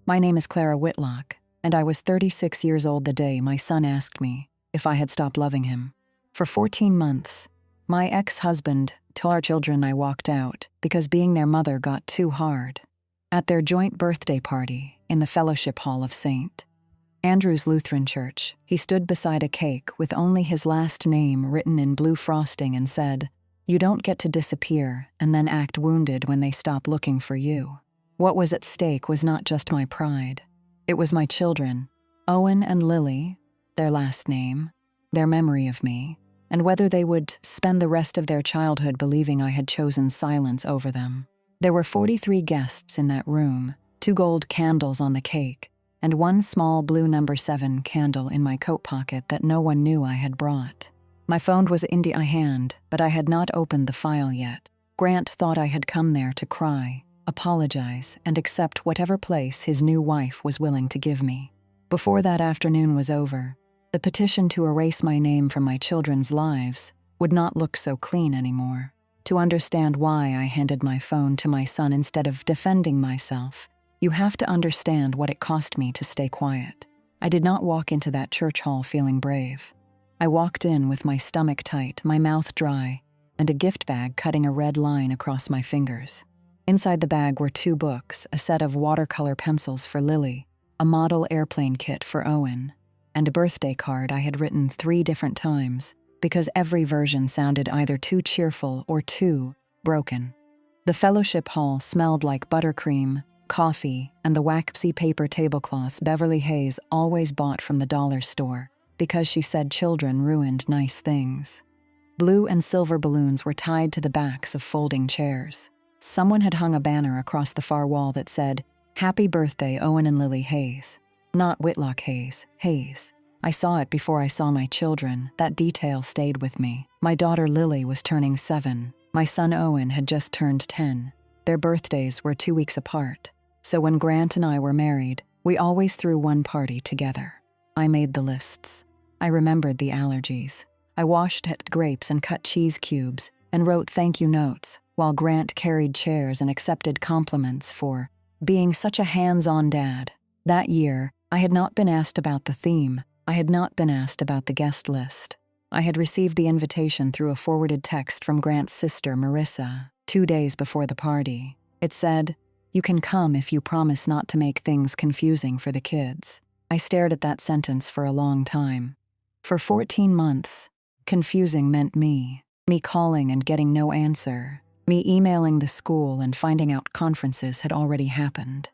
My name is Clara Whitlock, and I was 36 years old the day my son asked me if I had stopped loving him. For 14 months, my ex-husband told our children I walked out because being their mother got too hard. At their joint birthday party in the Fellowship Hall of St. Andrew's Lutheran Church, he stood beside a cake with only his last name written in blue frosting and said, "You don't get to disappear and then act wounded when they stop looking for you." What was at stake was not just my pride. It was my children, Owen and Lily, their last name, their memory of me, and whether they would spend the rest of their childhood believing I had chosen silence over them. There were 43 guests in that room, 2 gold candles on the cake, and 1 small blue number 7 candle in my coat pocket that no one knew I had brought. My phone was in my hand, but I had not opened the file yet. Grant thought I had come there to cry, apologize, and accept whatever place his new wife was willing to give me. Before that afternoon was over, the petition to erase my name from my children's lives would not look so clean anymore. To understand why I handed my phone to my son instead of defending myself, you have to understand what it cost me to stay quiet. I did not walk into that church hall feeling brave. I walked in with my stomach tight, my mouth dry, and a gift bag cutting a red line across my fingers. Inside the bag were 2 books, a set of watercolor pencils for Lily, a model airplane kit for Owen, and a birthday card I had written 3 different times because every version sounded either too cheerful or too broken. The fellowship hall smelled like buttercream, coffee, and the waxy paper tablecloths Beverly Hayes always bought from the dollar store because she said children ruined nice things. Blue and silver balloons were tied to the backs of folding chairs. Someone had hung a banner across the far wall that said, "Happy birthday, Owen and Lily Hayes." Not Whitlock Hayes, Hayes. I saw it before I saw my children. That detail stayed with me. My daughter Lily was turning 7. My son Owen had just turned 10. Their birthdays were 2 weeks apart. So when Grant and I were married, we always threw one party together. I made the lists. I remembered the allergies. I washed grapes and cut cheese cubes and wrote thank you notes, while Grant carried chairs and accepted compliments for being such a hands-on dad. That year, I had not been asked about the theme. I had not been asked about the guest list. I had received the invitation through a forwarded text from Grant's sister, Marissa, 2 days before the party. It said, "You can come if you promise not to make things confusing for the kids." I stared at that sentence for a long time. For 14 months, confusing meant me calling and getting no answer, me emailing the school and finding out conferences had already happened,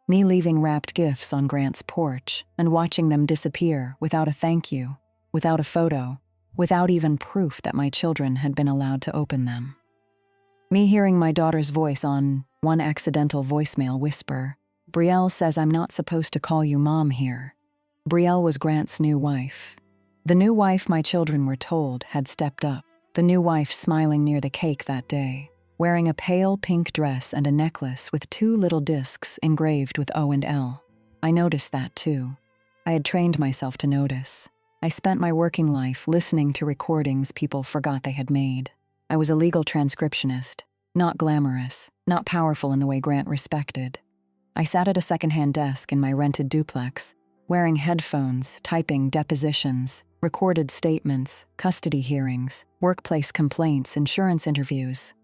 me leaving wrapped gifts on Grant's porch and watching them disappear without a thank you, without a photo, without even proof that my children had been allowed to open them. Me hearing my daughter's voice on one accidental voicemail whisper, "Brielle says I'm not supposed to call you Mom here." Brielle was Grant's new wife. The new wife my children were told had stepped up. The new wife smiling near the cake that day, wearing a pale pink dress and a necklace with 2 little discs engraved with O and L. I noticed that too. I had trained myself to notice. I spent my working life listening to recordings people forgot they had made. I was a legal transcriptionist, not glamorous, not powerful in the way Grant respected. I sat at a secondhand desk in my rented duplex, wearing headphones, typing depositions, recorded statements, custody hearings, workplace complaints, insurance interviews,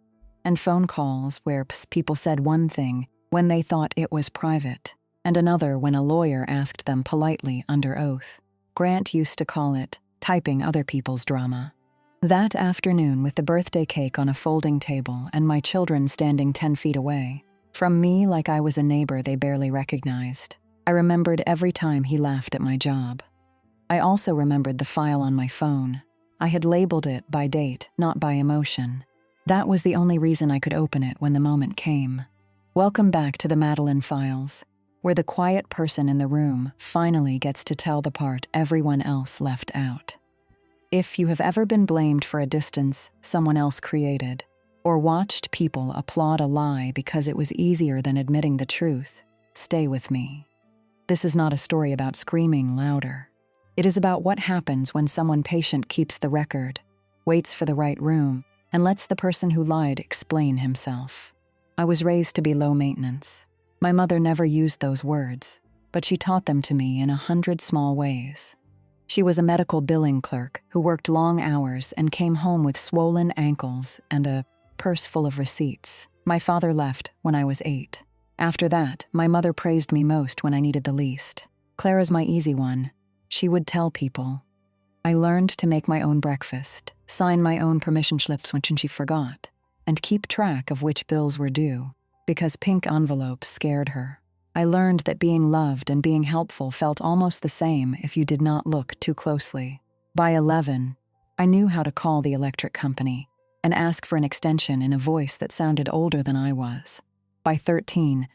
and phone calls where people said one thing when they thought it was private, and another when a lawyer asked them politely under oath. Grant used to call it typing other people's drama. That afternoon, with the birthday cake on a folding table and my children standing 10 feet away from me like I was a neighbor they barely recognized, I remembered every time he laughed at my job. I also remembered the file on my phone. I had labeled it by date, not by emotion. That was the only reason I could open it when the moment came. Welcome back to the Madeline Files, where the quiet person in the room finally gets to tell the part everyone else left out. If you have ever been blamed for a distance someone else created, or watched people applaud a lie because it was easier than admitting the truth, stay with me. This is not a story about screaming louder. It is about what happens when someone patient keeps the record, waits for the right room, and lets the person who lied explain himself. I was raised to be low maintenance. My mother never used those words, but she taught them to me in 100 small ways. She was a medical billing clerk who worked long hours and came home with swollen ankles and a purse full of receipts. My father left when I was 8. After that, my mother praised me most when I needed the least. Clara's my easy one. She would tell people. I learned to make my own breakfast, sign my own permission slips when she forgot, and keep track of which bills were due, because pink envelopes scared her. I learned that being loved and being helpful felt almost the same if you did not look too closely. By 11, I knew how to call the electric company and ask for an extension in a voice that sounded older than I was. By 13,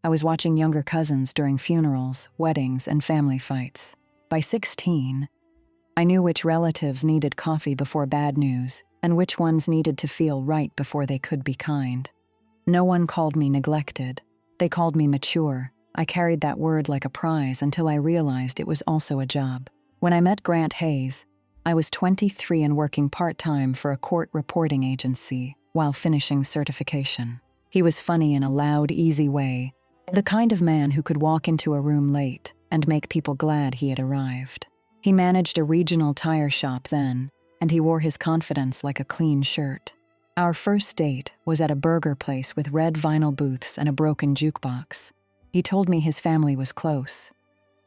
I was watching younger cousins during funerals, weddings, and family fights. By 16, I knew which relatives needed coffee before bad news and which ones needed to feel right before they could be kind. No one called me neglected. They called me mature. I carried that word like a prize until I realized it was also a job. When I met Grant Hayes, I was 23 and working part-time for a court reporting agency while finishing certification. He was funny in a loud, easy way, the kind of man who could walk into a room late and make people glad he had arrived. He managed a regional tire shop then, and he wore his confidence like a clean shirt. Our first date was at a burger place with red vinyl booths and a broken jukebox. He told me his family was close.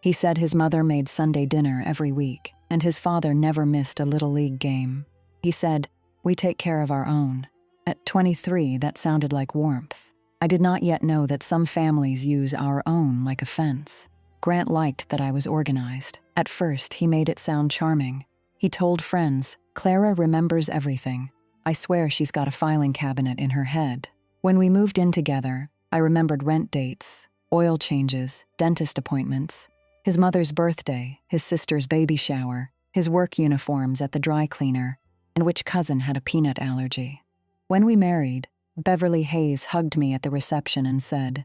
He said his mother made Sunday dinner every week, and his father never missed a Little League game. He said, "We take care of our own." At 23, that sounded like warmth. I did not yet know that some families use "our own" like a fence. Grant liked that I was organized. At first, he made it sound charming. He told friends, "Clara remembers everything. I swear she's got a filing cabinet in her head." When we moved in together, I remembered rent dates, oil changes, dentist appointments, his mother's birthday, his sister's baby shower, his work uniforms at the dry cleaner, and which cousin had a peanut allergy. When we married, Beverly Hayes hugged me at the reception and said,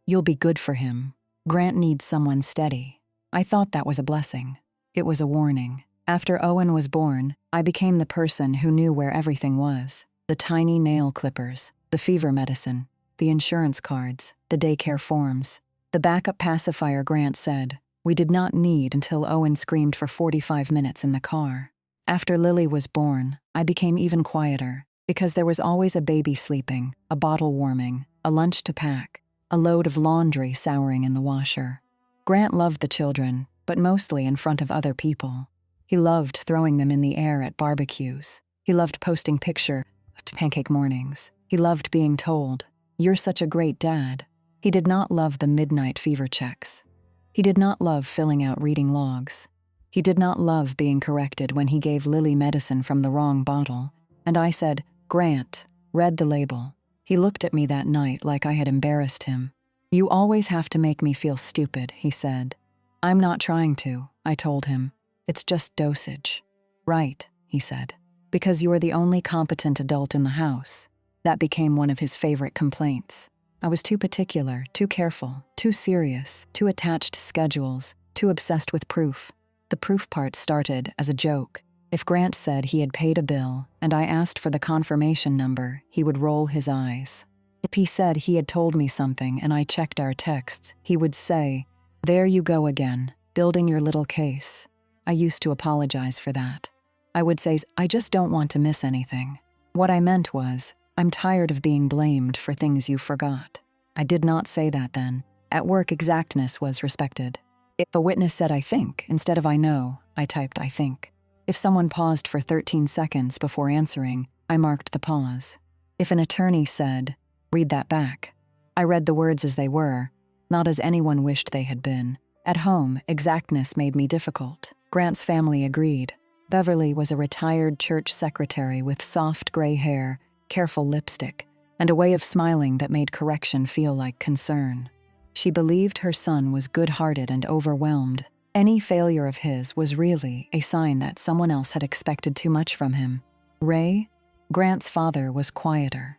"You'll be good for him. Grant needs someone steady." I thought that was a blessing. It was a warning. After Owen was born, I became the person who knew where everything was: the tiny nail clippers, the fever medicine, the insurance cards, the daycare forms, the backup pacifier Grant said we did not need until Owen screamed for 45 minutes in the car. After Lily was born, I became even quieter, because there was always a baby sleeping, a bottle warming, a lunch to pack, a load of laundry souring in the washer. Grant loved the children, but mostly in front of other people. He loved throwing them in the air at barbecues. He loved posting pictures of pancake mornings. He loved being told, "You're such a great dad." He did not love the midnight fever checks. He did not love filling out reading logs. He did not love being corrected when he gave Lily medicine from the wrong bottle, and I said, "Grant," read the label. He looked at me that night like I had embarrassed him. "You always have to make me feel stupid," he said. "I'm not trying to," I told him. "It's just dosage." "Right," he said, "because you're the only competent adult in the house." That became one of his favorite complaints. I was too particular, too careful, too serious, too attached to schedules, too obsessed with proof. The proof part started as a joke. If Grant said he had paid a bill and I asked for the confirmation number, he would roll his eyes. If he said he had told me something and I checked our texts, he would say, "There you go again, building your little case." I used to apologize for that. I would say, "I just don't want to miss anything." What I meant was, "I'm tired of being blamed for things you forgot." I did not say that then. At work, exactness was respected. If a witness said "I think" instead of "I know," I typed "I think." If someone paused for 13 seconds before answering, I marked the pause. If an attorney said, "Read that back," I read the words as they were, not as anyone wished they had been. At home, exactness made me difficult. Grant's family agreed. Beverly was a retired church secretary with soft gray hair, careful lipstick, and a way of smiling that made correction feel like concern. She believed her son was good-hearted and overwhelmed. Any failure of his was really a sign that someone else had expected too much from him. Ray, Grant's father, was quieter.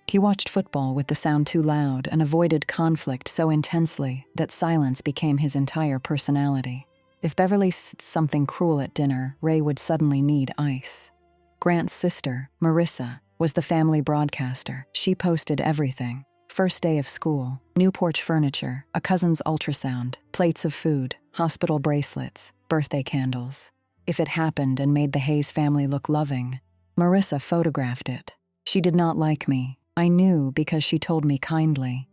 He watched football with the sound too loud and avoided conflict so intensely that silence became his entire personality. If Beverly said something cruel at dinner, Ray would suddenly need ice. Grant's sister, Marissa, was the family broadcaster. She posted everything. First day of school, new porch furniture, a cousin's ultrasound, plates of food, hospital bracelets, birthday candles. If it happened and made the Hayes family look loving, Marissa photographed it. She did not like me. I knew because she told me kindly.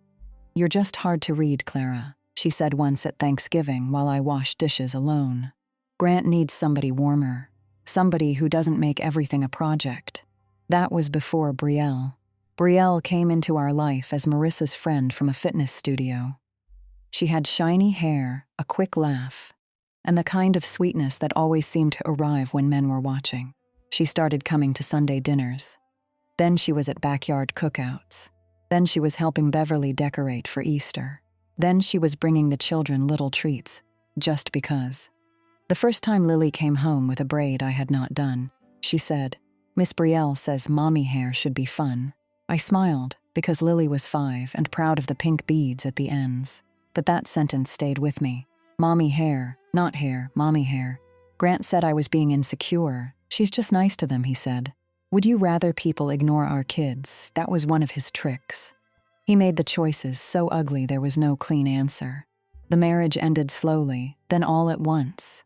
"You're just hard to read, Clara," she said once at Thanksgiving while I washed dishes alone. "Grant needs somebody warmer, somebody who doesn't make everything a project." That was before Brielle. Brielle came into our life as Marissa's friend from a fitness studio. She had shiny hair, a quick laugh, and the kind of sweetness that always seemed to arrive when men were watching. She started coming to Sunday dinners. Then she was at backyard cookouts. Then she was helping Beverly decorate for Easter. Then she was bringing the children little treats, just because. The first time Lily came home with a braid I had not done, she said, "Miss Brielle says mommy hair should be fun." I smiled because Lily was 5 and proud of the pink beads at the ends. But that sentence stayed with me. Mommy hair, not hair, mommy hair. Grant said I was being insecure. "She's just nice to them," he said. "Would you rather people ignore our kids?" That was one of his tricks. He made the choices so ugly there was no clean answer. The marriage ended slowly, then all at once.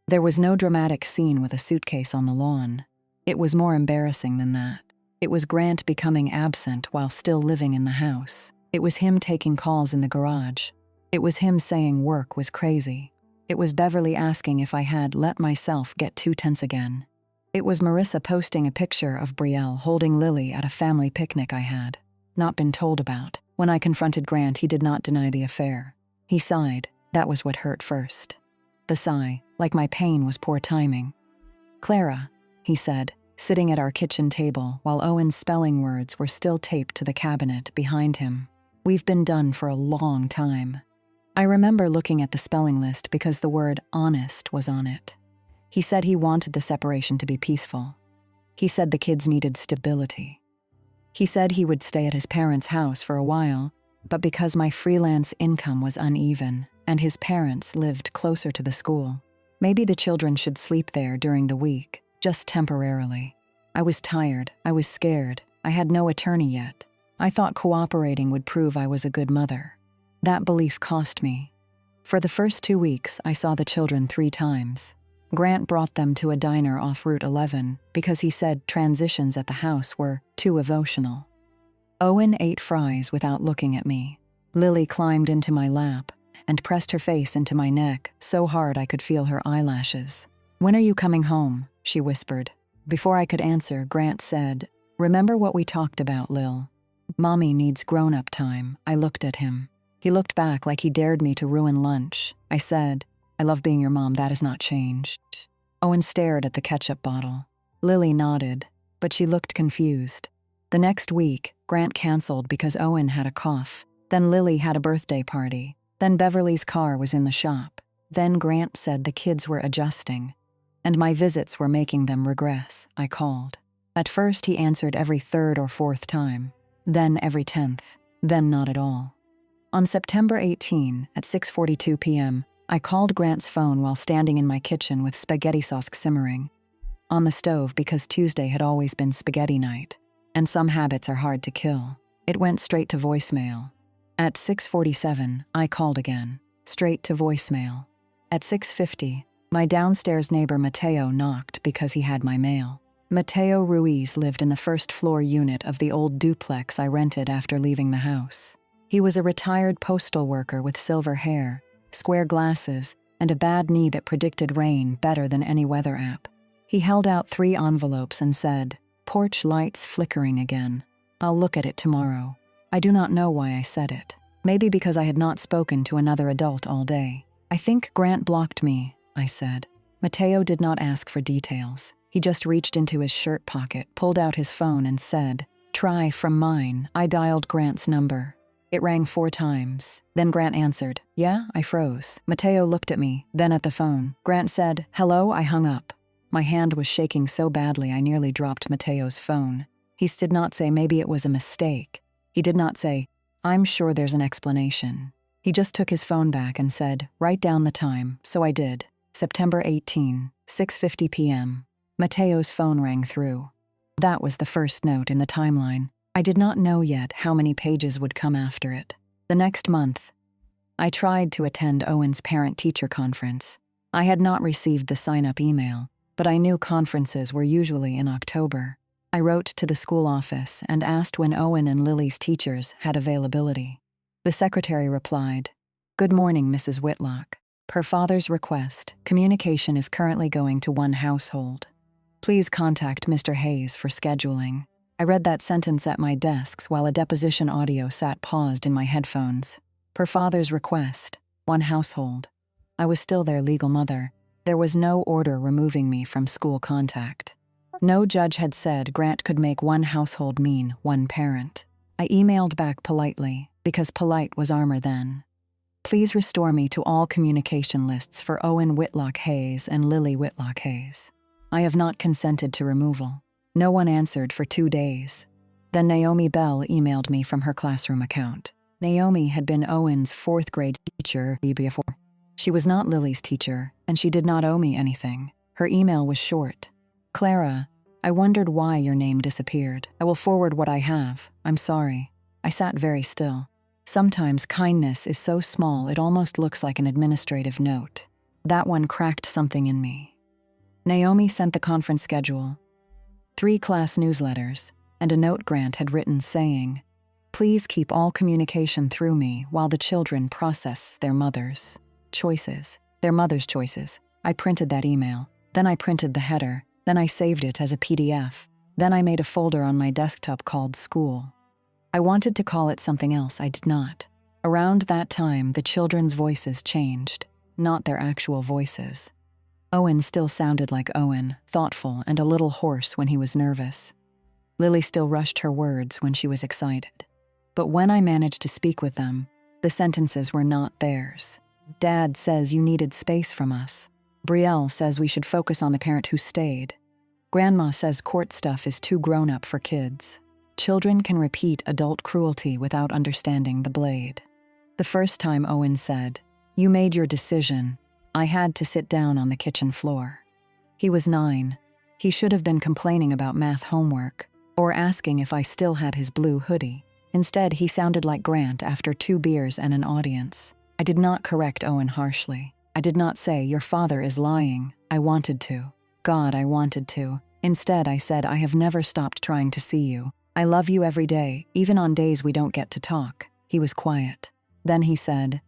There was no dramatic scene with a suitcase on the lawn. It was more embarrassing than that. It was Grant becoming absent while still living in the house. It was him taking calls in the garage. It was him saying work was crazy. It was Beverly asking if I had let myself get too tense again. It was Marissa posting a picture of Brielle holding Lily at a family picnic I had not been told about. When I confronted Grant, he did not deny the affair. He sighed. That was what hurt first. The sigh, like my pain, was poor timing. "Clara," he said, sitting at our kitchen table while Owen's spelling words were still taped to the cabinet behind him. "We've been done for a long time." I remember looking at the spelling list because the word honest was on it. He said he wanted the separation to be peaceful. He said the kids needed stability. He said he would stay at his parents' house for a while, but because my freelance income was uneven and his parents lived closer to the school, maybe the children should sleep there during the week. Just temporarily. I was tired. I was scared. I had no attorney yet. I thought cooperating would prove I was a good mother. That belief cost me. For the first 2 weeks, I saw the children 3 times. Grant brought them to a diner off Route 11 because he said transitions at the house were too emotional. Owen ate fries without looking at me. Lily climbed into my lap and pressed her face into my neck so hard I could feel her eyelashes. "When are you coming home?" she whispered. Before I could answer, Grant said, "Remember what we talked about, Lil? Mommy needs grown-up time." I looked at him. He looked back like he dared me to ruin lunch. I said, "I love being your mom, that has not changed." Owen stared at the ketchup bottle. Lily nodded, but she looked confused. The next week, Grant canceled because Owen had a cough. Then Lily had a birthday party. Then Beverly's car was in the shop. Then Grant said the kids were adjusting, and my visits were making them regress. I called. At first, he answered every 3rd or 4th time, then every 10th, then not at all. On September 18, at 6:42 p.m., I called Grant's phone while standing in my kitchen with spaghetti sauce simmering on the stove because Tuesday had always been spaghetti night, and some habits are hard to kill. It went straight to voicemail. At 6:47, I called again, straight to voicemail. At 6:50, my downstairs neighbor Mateo knocked because he had my mail. Mateo Ruiz lived in the first-floor unit of the old duplex I rented after leaving the house. He was a retired postal worker with silver hair, square glasses, and a bad knee that predicted rain better than any weather app. He held out 3 envelopes and said, "Porch lights flickering again. I'll look at it tomorrow." I do not know why I said it. Maybe because I had not spoken to another adult all day. "I think Grant blocked me," I said. Mateo did not ask for details. He just reached into his shirt pocket, pulled out his phone, and said, "Try from mine." I dialed Grant's number. It rang 4 times. Then Grant answered. "Yeah?" I froze. Mateo looked at me, then at the phone. Grant said, "Hello?" I hung up. My hand was shaking so badly I nearly dropped Mateo's phone. He did not say maybe it was a mistake. He did not say, "I'm sure there's an explanation." He just took his phone back and said, "Write down the time." So I did. September 18, 6:50 p.m. Mateo's phone rang through. That was the first note in the timeline. I did not know yet how many pages would come after it. The next month, I tried to attend Owen's parent-teacher conference. I had not received the sign-up email, but I knew conferences were usually in October. I wrote to the school office and asked when Owen and Lily's teachers had availability. The secretary replied, "Good morning, Mrs. Whitlock. Per father's request, communication is currently going to one household. Please contact Mr. Hayes for scheduling." I read that sentence at my desk while a deposition audio sat paused in my headphones. Per father's request, one household. I was still their legal mother. There was no order removing me from school contact. No judge had said Grant could make one household mean one parent. I emailed back politely, because polite was armor then. Please restore me to all communication lists for Owen Whitlock Hayes and Lily Whitlock Hayes. I have not consented to removal. No one answered for 2 days. Then Naomi Bell emailed me from her classroom account. Naomi had been Owen's 4th grade teacher before. She was not Lily's teacher, and she did not owe me anything. Her email was short. "Clara, I wondered why your name disappeared. I will forward what I have. I'm sorry." I sat very still. Sometimes kindness is so small it almost looks like an administrative note. That one cracked something in me. Naomi sent the conference schedule, 3 class newsletters, and a note Grant had written saying, "Please keep all communication through me while the children process their mother's choices." Their mother's choices. I printed that email. Then I printed the header. Then I saved it as a PDF. Then I made a folder on my desktop called School. I wanted to call it something else, I did not. Around that time, the children's voices changed, not their actual voices. Owen still sounded like Owen, thoughtful and a little hoarse when he was nervous. Lily still rushed her words when she was excited. But when I managed to speak with them, the sentences were not theirs. "Dad says you needed space from us. Brielle says we should focus on the parent who stayed. Grandma says court stuff is too grown-up for kids. Children can repeat adult cruelty without understanding the blade." The first time Owen said, "You made your decision," I had to sit down on the kitchen floor. He was 9. He should have been complaining about math homework or asking if I still had his blue hoodie. Instead, he sounded like Grant after 2 beers and an audience. I did not correct Owen harshly. I did not say, "Your father is lying." I wanted to. God, I wanted to. Instead, I said, "I have never stopped trying to see you. I love you every day, even on days we don't get to talk." He was quiet. Then he said,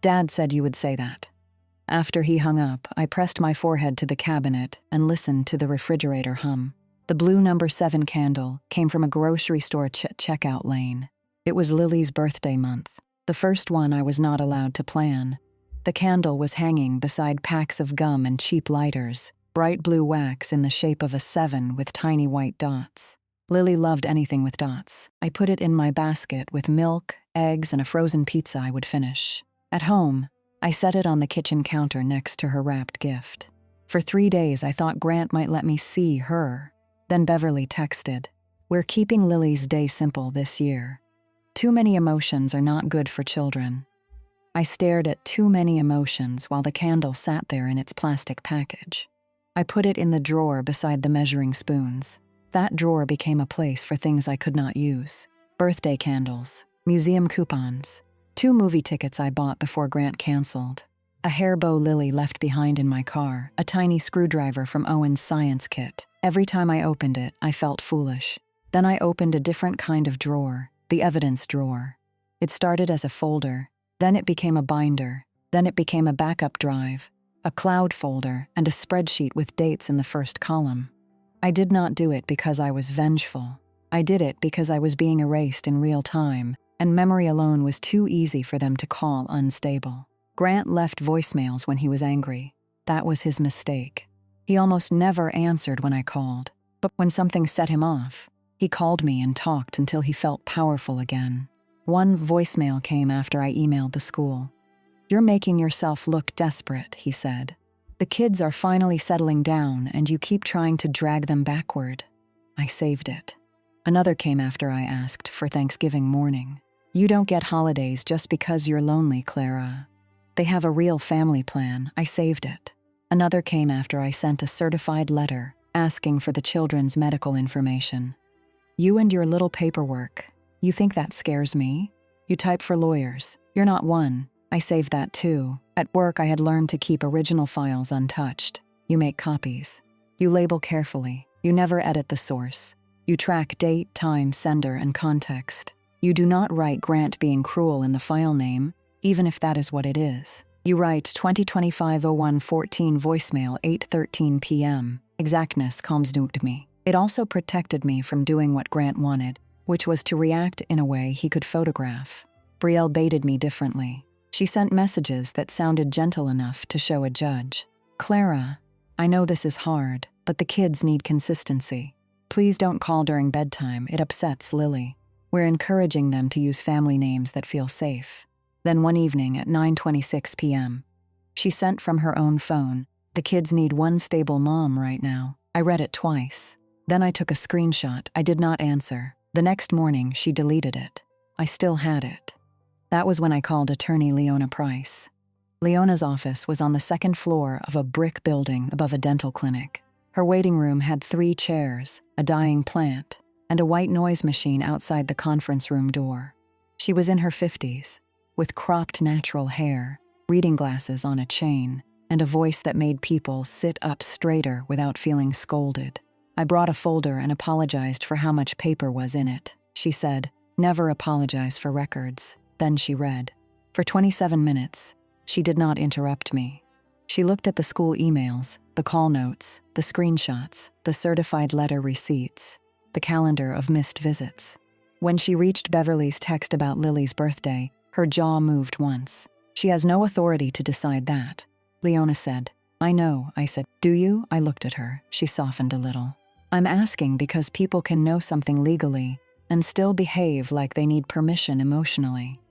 "Dad said you would say that." After he hung up, I pressed my forehead to the cabinet and listened to the refrigerator hum. The blue number 7 candle came from a grocery store checkout lane. It was Lily's birthday month, the first one I was not allowed to plan. The candle was hanging beside packs of gum and cheap lighters, bright blue wax in the shape of a 7 with tiny white dots. Lily loved anything with dots. I put it in my basket with milk, eggs, and a frozen pizza I would finish. At home, I set it on the kitchen counter next to her wrapped gift. For 3 days, I thought Grant might let me see her. Then Beverly texted, "We're keeping Lily's day simple this year. Too many emotions are not good for children." I stared at too many emotions while the candle sat there in its plastic package. I put it in the drawer beside the measuring spoons. That drawer became a place for things I could not use. Birthday candles, museum coupons, 2 movie tickets I bought before Grant canceled, a hair bow Lily left behind in my car, a tiny screwdriver from Owen's science kit. Every time I opened it, I felt foolish. Then I opened a different kind of drawer, the evidence drawer. It started as a folder, then it became a binder, then it became a backup drive, a cloud folder, and a spreadsheet with dates in the first column. I did not do it because I was vengeful. I did it because I was being erased in real time, and memory alone was too easy for them to call unstable. Grant left voicemails when he was angry. That was his mistake. He almost never answered when I called, but when something set him off, he called me and talked until he felt powerful again. One voicemail came after I emailed the school. "You're making yourself look desperate," he said. "The kids are finally settling down and you keep trying to drag them backward." I saved it. Another came after I asked for Thanksgiving morning. "You don't get holidays just because you're lonely, Clara. They have a real family plan." I saved it. Another came after I sent a certified letter asking for the children's medical information. You and your little paperwork. You think that scares me? You type for lawyers. You're not one. I saved that too. At work, I had learned to keep original files untouched. You make copies. You label carefully. You never edit the source. You track date, time, sender, and context. You do not write Grant being cruel in the file name, even if that is what it is. You write 2025-01-14 voicemail 8:13 p.m. Exactness calms me. It also protected me from doing what Grant wanted, which was to react in a way he could photograph. Brielle baited me differently. She sent messages that sounded gentle enough to show a judge. Clara, I know this is hard, but the kids need consistency. Please don't call during bedtime, it upsets Lily. We're encouraging them to use family names that feel safe. Then one evening at 9:26 p.m., she sent from her own phone, the kids need one stable mom right now. I read it twice. Then I took a screenshot. I did not answer. The next morning, she deleted it. I still had it. That was when I called attorney Leona Price. Leona's office was on the second floor of a brick building above a dental clinic. Her waiting room had 3 chairs, a dying plant, and a white noise machine outside the conference room door. She was in her 50s, with cropped natural hair, reading glasses on a chain, and a voice that made people sit up straighter without feeling scolded. I brought a folder and apologized for how much paper was in it. She said, "Never apologize for records." Then she read. For 27 minutes, she did not interrupt me. She looked at the school emails, the call notes, the screenshots, the certified letter receipts, the calendar of missed visits. When she reached Beverly's text about Lily's birthday, her jaw moved once. She has no authority to decide that. Leona said, "I know," I said. "Do you?" I looked at her. She softened a little. "I'm asking because people can know something legally and still behave like they need permission emotionally."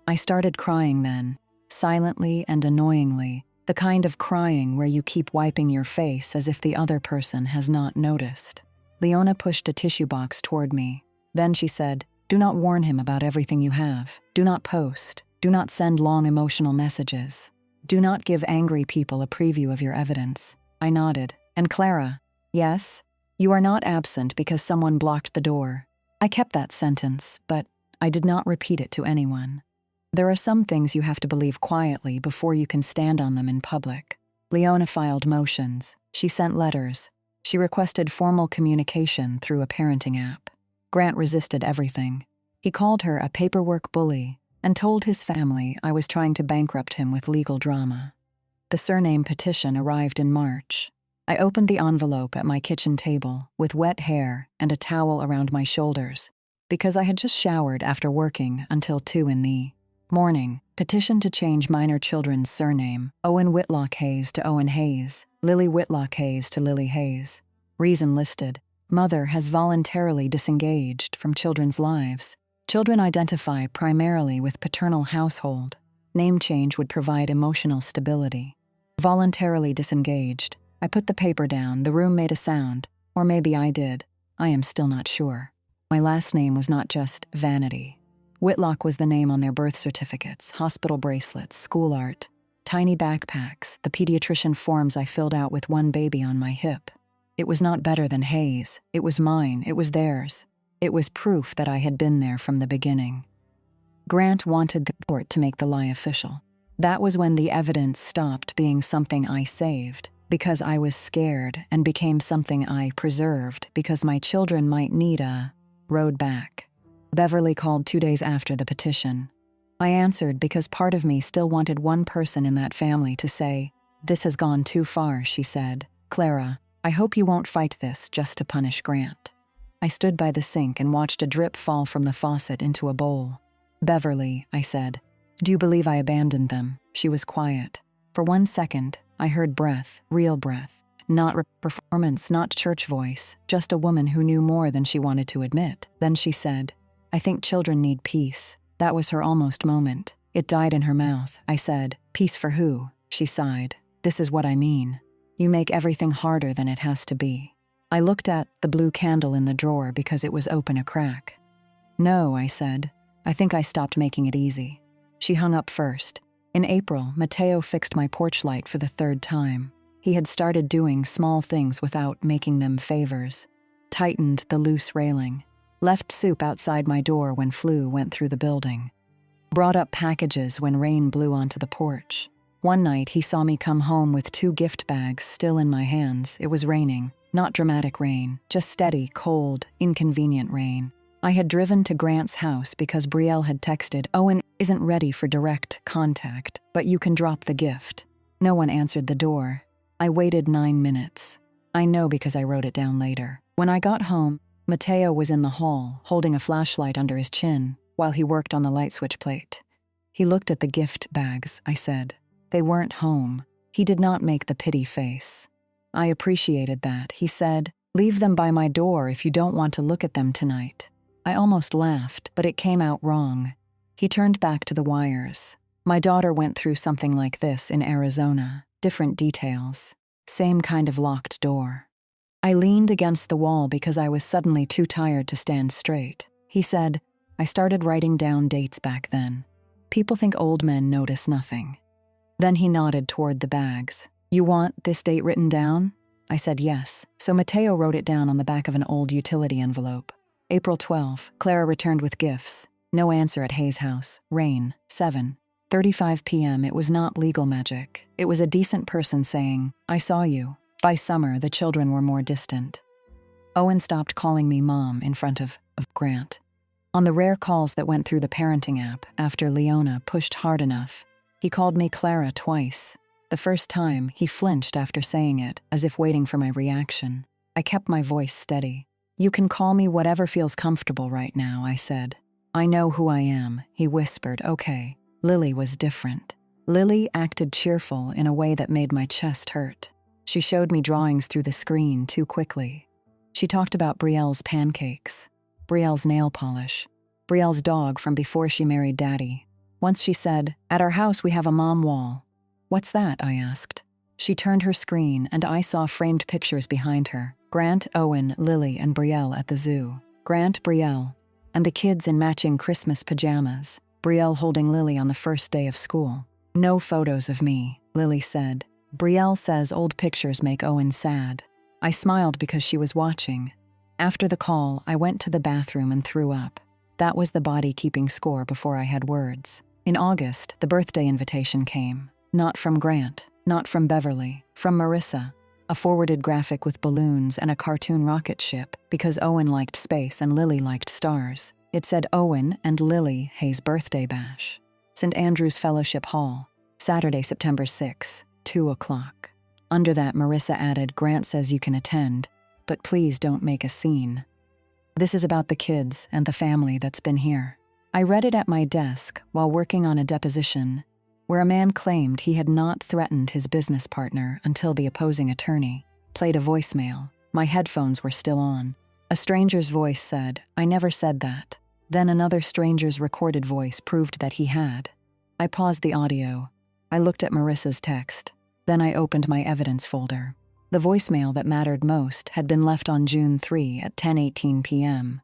I started crying then, silently and annoyingly, the kind of crying where you keep wiping your face as if the other person has not noticed. Leona pushed a tissue box toward me. Then she said, "Do not warn him about everything you have. Do not post. Do not send long emotional messages. Do not give angry people a preview of your evidence." I nodded. "And Clara, yes, you are not absent because someone blocked the door." I kept that sentence, but I did not repeat it to anyone. There are some things you have to believe quietly before you can stand on them in public. Leona filed motions. She sent letters. She requested formal communication through a parenting app. Grant resisted everything. He called her a paperwork bully and told his family I was trying to bankrupt him with legal drama. The surname petition arrived in March. I opened the envelope at my kitchen table with wet hair and a towel around my shoulders because I had just showered after working until 2 in the morning. Petition to change minor children's surname, Owen Whitlock Hayes to Owen Hayes, Lily Whitlock Hayes to Lily Hayes. Reason listed: mother has voluntarily disengaged from children's lives. Children identify primarily with paternal household. Name change would provide emotional stability. Voluntarily disengaged. I put the paper down. The room made a sound. Or maybe I did. I am still not sure. My last name was not just vanity. Whitlock was the name on their birth certificates, hospital bracelets, school art, tiny backpacks, the pediatrician forms I filled out with one baby on my hip. It was not better than Hayes. It was mine. It was theirs. It was proof that I had been there from the beginning. Grant wanted the court to make the lie official. That was when the evidence stopped being something I saved because I was scared and became something I preserved because my children might need a road back. Beverly called 2 days after the petition. I answered because part of me still wanted one person in that family to say, "This has gone too far," she said. "Clara, I hope you won't fight this just to punish Grant." I stood by the sink and watched a drip fall from the faucet into a bowl. "Beverly," I said, "do you believe I abandoned them?" She was quiet. For 1 second, I heard breath, real breath. Not performance, not church voice, just a woman who knew more than she wanted to admit. Then she said, "I think children need peace." That was her almost moment. It died in her mouth. I said, "Peace for who?" She sighed. "This is what I mean. You make everything harder than it has to be." I looked at the blue candle in the drawer because it was open a crack. "No," I said. "I think I stopped making it easy." She hung up first. In April, Mateo fixed my porch light for the 3rd time. He had started doing small things without making them favors. Tightened the loose railing. Left soup outside my door when flu went through the building. Brought up packages when rain blew onto the porch. One night he saw me come home with 2 gift bags still in my hands. It was raining, not dramatic rain, just steady, cold, inconvenient rain. I had driven to Grant's house because Brielle had texted, "Owen isn't ready for direct contact, but you can drop the gift." No one answered the door. I waited 9 minutes. I know because I wrote it down later. When I got home, Matteo was in the hall, holding a flashlight under his chin, while he worked on the light switch plate. He looked at the gift bags, I said. They weren't home. He did not make the pity face. I appreciated that. He said, "Leave them by my door if you don't want to look at them tonight." I almost laughed, but it came out wrong. He turned back to the wires. My daughter went through something like this in Arizona. Different details. Same kind of locked door. I leaned against the wall because I was suddenly too tired to stand straight. He said, "I started writing down dates back then. People think old men notice nothing." Then he nodded toward the bags. "You want this date written down?" I said yes, so Matteo wrote it down on the back of an old utility envelope. April 12, Clara returned with gifts. No answer at Hayes' house. Rain, 7:35 p.m. It was not legal magic. It was a decent person saying, "I saw you." By summer, the children were more distant. Owen stopped calling me Mom in front of Grant. On the rare calls that went through the parenting app after Leona pushed hard enough, he called me Clara twice. The first time, he flinched after saying it, as if waiting for my reaction. I kept my voice steady. "You can call me whatever feels comfortable right now," I said. "I know who I am," he whispered. "Okay." Lily was different. Lily acted cheerful in a way that made my chest hurt. She showed me drawings through the screen too quickly. She talked about Brielle's pancakes, Brielle's nail polish, Brielle's dog from before she married Daddy. Once she said, "At our house we have a mom wall." "What's that?" I asked. She turned her screen and I saw framed pictures behind her. Grant, Owen, Lily, and Brielle at the zoo. Grant, Brielle, and the kids in matching Christmas pajamas. Brielle holding Lily on the first day of school. "No photos of me," Lily said. "Brielle says old pictures make Owen sad." I smiled because she was watching. After the call, I went to the bathroom and threw up. That was the body keeping score before I had words. In August, the birthday invitation came. Not from Grant, not from Beverly, from Marissa. A forwarded graphic with balloons and a cartoon rocket ship because Owen liked space and Lily liked stars. It said Owen and Lily Hayes birthday bash. St. Andrew's Fellowship Hall, Saturday, September 6, 2 o'clock. Under that, Marissa added, "Grant says you can attend, but please don't make a scene. This is about the kids and the family that's been here." I read it at my desk while working on a deposition where a man claimed he had not threatened his business partner until the opposing attorney played a voicemail. My headphones were still on. A stranger's voice said, "I never said that." Then another stranger's recorded voice proved that he had. I paused the audio. I looked at Marissa's text. Then I opened my evidence folder. The voicemail that mattered most had been left on June 3 at 10:18 p.m.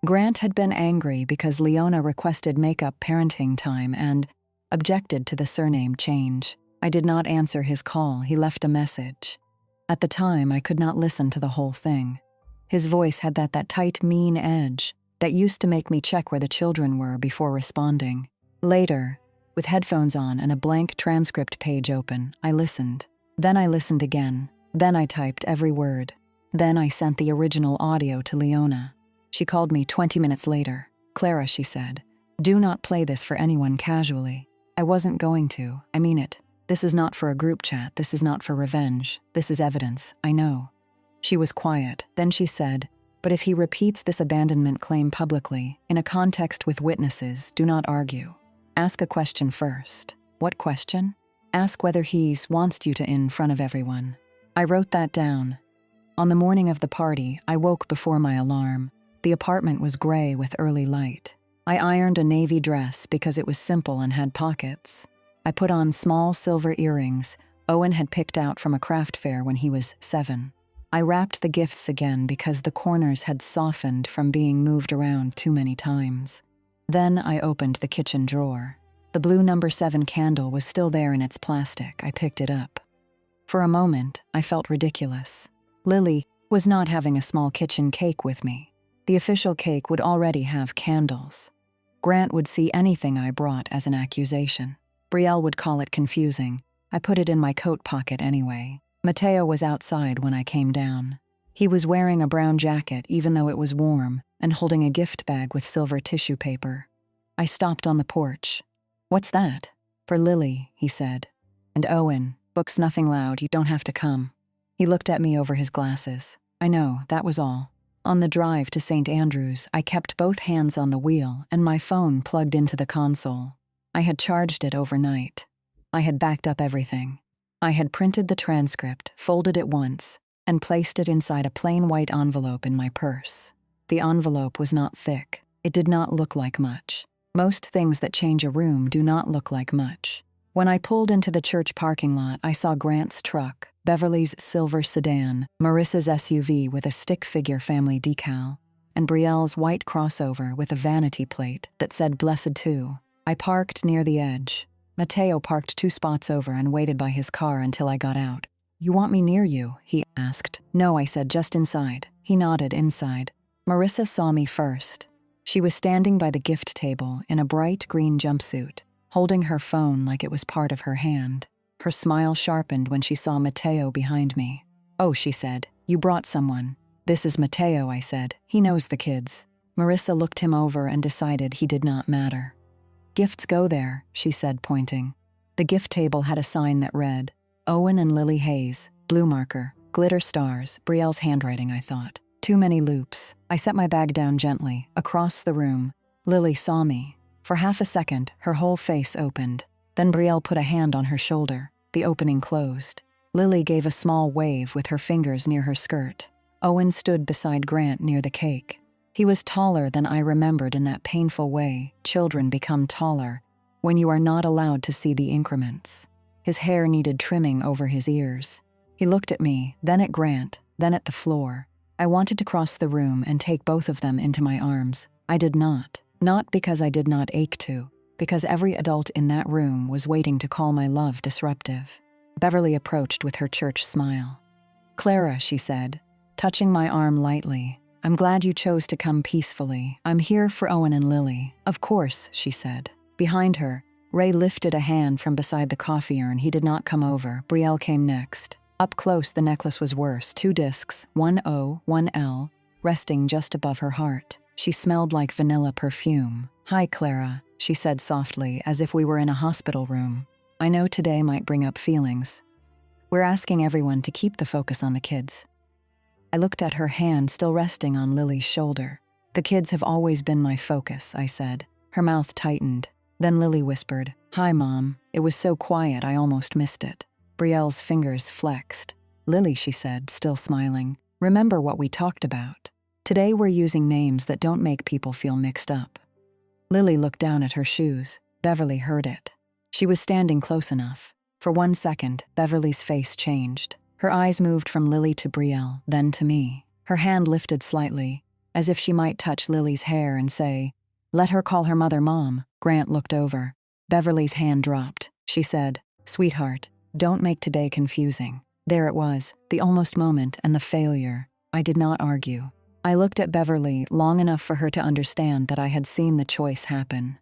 Grant had been angry because Leona requested makeup parenting time and objected to the surname change. I did not answer his call. He left a message. At the time, I could not listen to the whole thing. His voice had that tight, mean edge that used to make me check where the children were before responding. Later, with headphones on and a blank transcript page open, I listened. Then I listened again. Then I typed every word. Then I sent the original audio to Leona. She called me 20 minutes later. "Clara," she said, "do not play this for anyone casually." I wasn't going to. I mean it. This is not for a group chat. This is not for revenge. This is evidence. I know. She was quiet. Then she said, "But if he repeats this abandonment claim publicly, in a context with witnesses, do not argue. Ask a question first." "What question?" "Ask whether he wants you to in front of everyone." I wrote that down. On the morning of the party, I woke before my alarm. The apartment was gray with early light. I ironed a navy dress because it was simple and had pockets. I put on small silver earrings Owen had picked out from a craft fair when he was 7. I wrapped the gifts again because the corners had softened from being moved around too many times. Then I opened the kitchen drawer. The blue number 7 candle was still there in its plastic. I picked it up. For a moment, I felt ridiculous. Lily was not having a small kitchen cake with me. The official cake would already have candles. Grant would see anything I brought as an accusation. Brielle would call it confusing. I put it in my coat pocket anyway. Mateo was outside when I came down. He was wearing a brown jacket even though it was warm and holding a gift bag with silver tissue paper. I stopped on the porch. "What's that?" "For Lily," he said. "And Owen, books nothing loud, you don't have to come." He looked at me over his glasses. I know, that was all. On the drive to St. Andrews, I kept both hands on the wheel and my phone plugged into the console. I had charged it overnight. I had backed up everything. I had printed the transcript, folded it once, and placed it inside a plain white envelope in my purse. The envelope was not thick. It did not look like much. Most things that change a room do not look like much. When I pulled into the church parking lot, I saw Grant's truck, Beverly's silver sedan, Marissa's SUV with a stick figure family decal, and Brielle's white crossover with a vanity plate that said Blessed Two. I parked near the edge. Mateo parked 2 spots over and waited by his car until I got out. "You want me near you?" he asked. "No," I said, "just inside." He nodded inside. Marissa saw me first. She was standing by the gift table in a bright green jumpsuit, holding her phone like it was part of her hand. Her smile sharpened when she saw Mateo behind me. "Oh," she said, "you brought someone." "This is Mateo," I said. "He knows the kids." Marissa looked him over and decided he did not matter. "Gifts go there," she said, pointing. The gift table had a sign that read, "Owen and Lily Hayes, blue marker, glitter stars," Brielle's handwriting, I thought. Too many loops. I set my bag down gently, across the room. Lily saw me. For half a second, her whole face opened. Then Brielle put a hand on her shoulder. The opening closed. Lily gave a small wave with her fingers near her skirt. Owen stood beside Grant near the cake. He was taller than I remembered in that painful way children become taller when you are not allowed to see the increments. His hair needed trimming over his ears. He looked at me, then at Grant, then at the floor. I wanted to cross the room and take both of them into my arms. I did not. Not because I did not ache to, because every adult in that room was waiting to call my love disruptive. Beverly approached with her church smile. "Clara," she said, touching my arm lightly, "I'm glad you chose to come peacefully. I'm here for Owen and Lily." "Of course," she said. Behind her, Ray lifted a hand from beside the coffee urn. He did not come over. Brielle came next. Up close, the necklace was worse. 2 discs, 1 O, 1 L, resting just above her heart. She smelled like vanilla perfume. "Hi, Clara," she said softly, as if we were in a hospital room. "I know today might bring up feelings. We're asking everyone to keep the focus on the kids." I looked at her hand still resting on Lily's shoulder. "The kids have always been my focus," I said. Her mouth tightened. Then Lily whispered, "Hi, Mom. It was so quiet I almost missed it." Brielle's fingers flexed. "Lily," she said, still smiling, "remember what we talked about. Today we're using names that don't make people feel mixed up." Lily looked down at her shoes. Beverly heard it. She was standing close enough. For 1 second, Beverly's face changed. Her eyes moved from Lily to Brielle, then to me. Her hand lifted slightly, as if she might touch Lily's hair and say, "Let her call her mother Mom." Grant looked over. Beverly's hand dropped. She said, "Sweetheart, don't make today confusing." There it was, the almost moment and the failure. I did not argue. I looked at Beverly long enough for her to understand that I had seen the choice happen.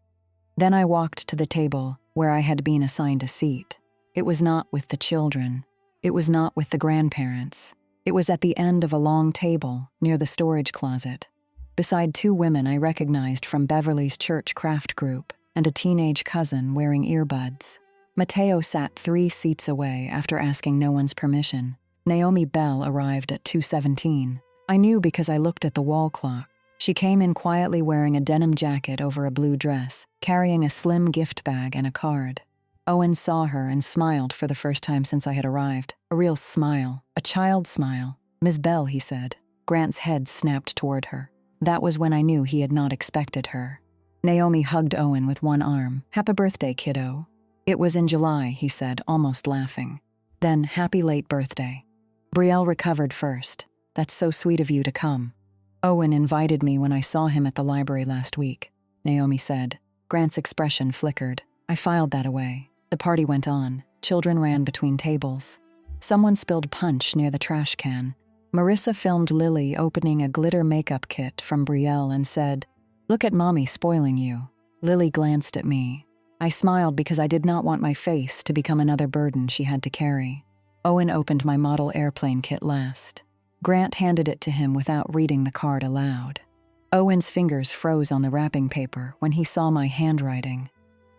Then I walked to the table where I had been assigned a seat. It was not with the children. It was not with the grandparents. It was at the end of a long table near the storage closet, beside 2 women I recognized from Beverly's church craft group and a teenage cousin wearing earbuds. Mateo sat 3 seats away after asking no one's permission. Naomi Bell arrived at 2:17. I knew because I looked at the wall clock. She came in quietly wearing a denim jacket over a blue dress, carrying a slim gift bag and a card. Owen saw her and smiled for the first time since I had arrived. A real smile, a child's smile. "Ms. Bell," he said. Grant's head snapped toward her. That was when I knew he had not expected her. Naomi hugged Owen with one arm. "Happy birthday, kiddo." "It was in July," he said, almost laughing. Then, "Happy late birthday." Brielle recovered first. "That's so sweet of you to come." "Owen invited me when I saw him at the library last week," Naomi said. Grant's expression flickered. I filed that away. The party went on. Children ran between tables. Someone spilled punch near the trash can. Marissa filmed Lily opening a glitter makeup kit from Brielle and said, "Look at mommy spoiling you." Lily glanced at me. I smiled because I did not want my face to become another burden she had to carry. Owen opened my model airplane kit last. Grant handed it to him without reading the card aloud. Owen's fingers froze on the wrapping paper when he saw my handwriting.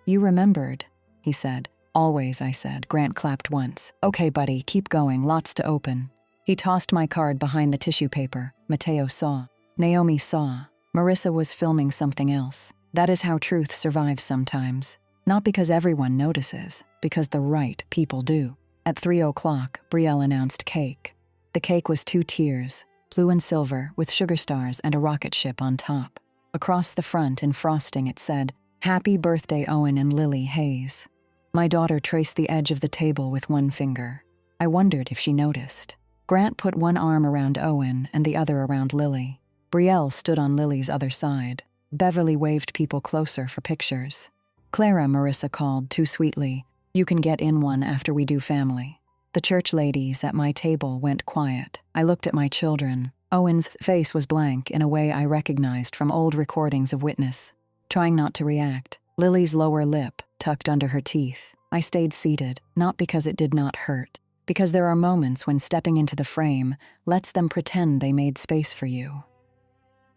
"You remembered," he said. "Always," I said. Grant clapped once. "Okay, buddy, keep going, lots to open." He tossed my card behind the tissue paper. Mateo saw. Naomi saw. Marissa was filming something else. That is how truth survives sometimes. Not because everyone notices, because the right people do. At 3:00, Brielle announced cake. The cake was 2 tiers, blue and silver, with sugar stars and a rocket ship on top. Across the front, in frosting, it said, "Happy birthday, Owen and Lily Hayes." My daughter traced the edge of the table with one finger. I wondered if she noticed. Grant put one arm around Owen and the other around Lily. Brielle stood on Lily's other side. Beverly waved people closer for pictures. "Clara," Marissa called, too sweetly, "you can get in one after we do family." The church ladies at my table went quiet. I looked at my children. Owen's face was blank in a way I recognized from old recordings of Witness, trying not to react. Lily's lower lip tucked under her teeth. I stayed seated, not because it did not hurt, because there are moments when stepping into the frame lets them pretend they made space for you.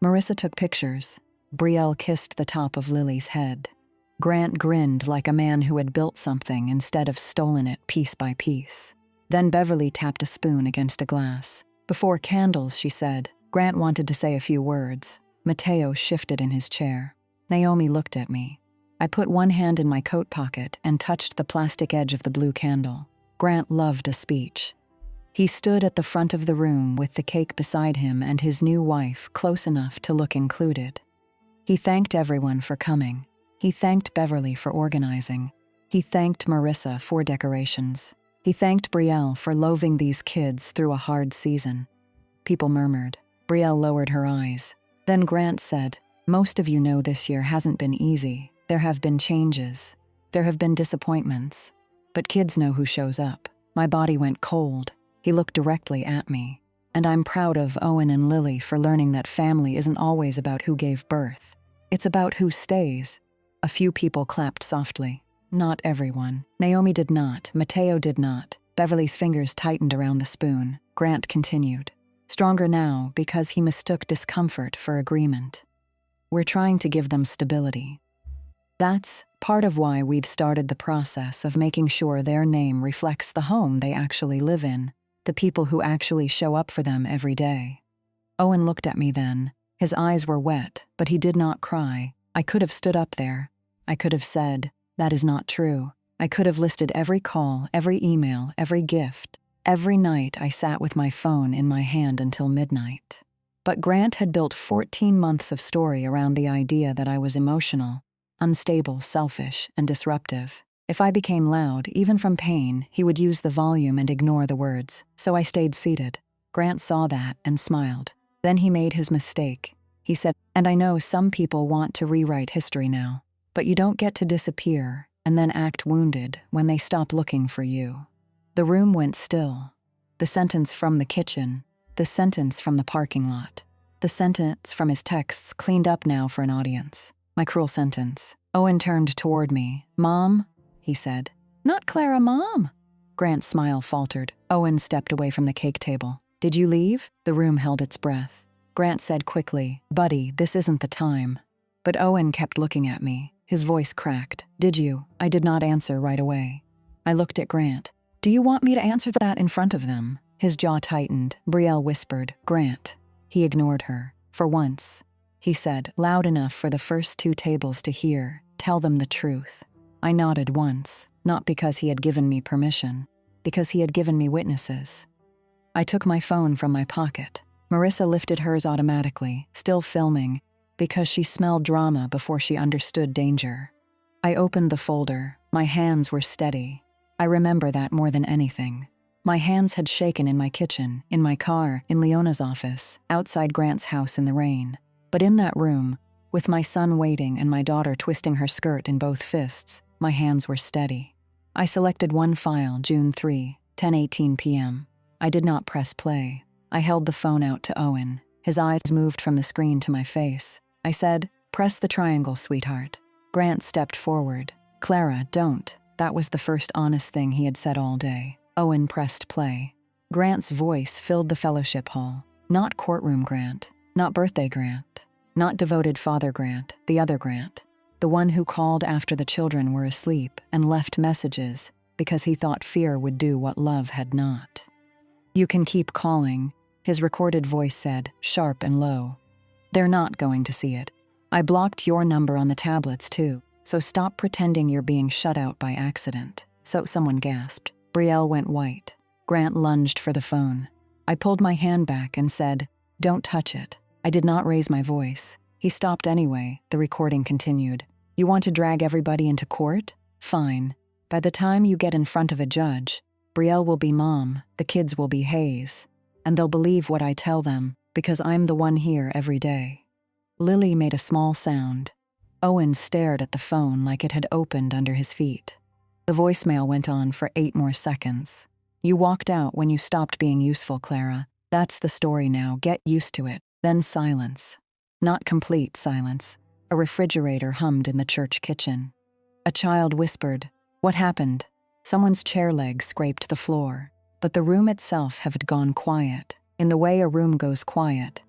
Marissa took pictures. Brielle kissed the top of Lily's head. Grant grinned like a man who had built something instead of stolen it piece by piece. Then Beverly tapped a spoon against a glass. "Before candles," she said. Grant wanted to say a few words. Mateo shifted in his chair. Naomi looked at me. I put one hand in my coat pocket and touched the plastic edge of the blue candle. Grant loved a speech. He stood at the front of the room with the cake beside him and his new wife close enough to look included. He thanked everyone for coming. He thanked Beverly for organizing. He thanked Marissa for decorations. He thanked Brielle for loathing these kids through a hard season. People murmured. Brielle lowered her eyes. Then Grant said, "Most of you know this year hasn't been easy. There have been changes. There have been disappointments. But kids know who shows up." My body went cold. He looked directly at me. "And I'm proud of Owen and Lily for learning that family isn't always about who gave birth. It's about who stays." A few people clapped softly. Not everyone. Naomi did not. Mateo did not. Beverly's fingers tightened around the spoon. Grant continued. Stronger now because he mistook discomfort for agreement. "We're trying to give them stability. That's part of why we've started the process of making sure their name reflects the home they actually live in, the people who actually show up for them every day." Owen looked at me then. His eyes were wet, but he did not cry. I could have stood up there. I could have said, "That is not true." I could have listed every call, every email, every gift. Every night I sat with my phone in my hand until midnight. But Grant had built 14 months of story around the idea that I was emotional, unstable, selfish, and disruptive. If I became loud, even from pain, he would use the volume and ignore the words. So I stayed seated. Grant saw that and smiled. Then he made his mistake. He said, "And I know some people want to rewrite history now, but you don't get to disappear and then act wounded when they stop looking for you." The room went still. The sentence from the kitchen, the sentence from the parking lot, the sentence from his texts cleaned up now for an audience. My cruel sentence. Owen turned toward me. "Mom," he said. "Not Clara, Mom." Grant's smile faltered. Owen stepped away from the cake table. "Did you leave?" The room held its breath. Grant said quickly, "Buddy, this isn't the time." But Owen kept looking at me. His voice cracked. "Did you?" I did not answer right away. I looked at Grant. "Do you want me to answer that in front of them?" His jaw tightened. Brielle whispered, "Grant." He ignored her. "For once," he said, loud enough for the first 2 tables to hear, "tell them the truth." I nodded once, not because he had given me permission, because he had given me witnesses. I took my phone from my pocket. Marissa lifted hers automatically, still filming, because she smelled drama before she understood danger. I opened the folder. My hands were steady. I remember that more than anything. My hands had shaken in my kitchen, in my car, in Leona's office, outside Grant's house in the rain. But in that room, with my son waiting and my daughter twisting her skirt in both fists, my hands were steady. I selected one file, June 3, 10:18 p.m. I did not press play. I held the phone out to Owen. His eyes moved from the screen to my face. I said, "Press the triangle, sweetheart." Grant stepped forward. "Clara, don't." That was the first honest thing he had said all day. Owen pressed play. Grant's voice filled the fellowship hall. Not courtroom Grant, not birthday Grant, not devoted father Grant, the other Grant. The one who called after the children were asleep and left messages because he thought fear would do what love had not. "You can keep calling," his recorded voice said, sharp and low. "They're not going to see it. I blocked your number on the tablets too, so stop pretending you're being shut out by accident." So someone gasped. Brielle went white. Grant lunged for the phone. I pulled my hand back and said, "Don't touch it." I did not raise my voice. He stopped anyway. The recording continued. "You want to drag everybody into court? Fine. By the time you get in front of a judge, Brielle will be Mom, the kids will be Hayes, and they'll believe what I tell them because I'm the one here every day." Lily made a small sound. Owen stared at the phone like it had opened under his feet. The voicemail went on for 8 more seconds. "You walked out when you stopped being useful, Clara. That's the story now. Get used to it." Then silence. Not complete silence. A refrigerator hummed in the church kitchen. A child whispered, "What happened?" Someone's chair leg scraped the floor, but the room itself had gone quiet, in the way a room goes quiet.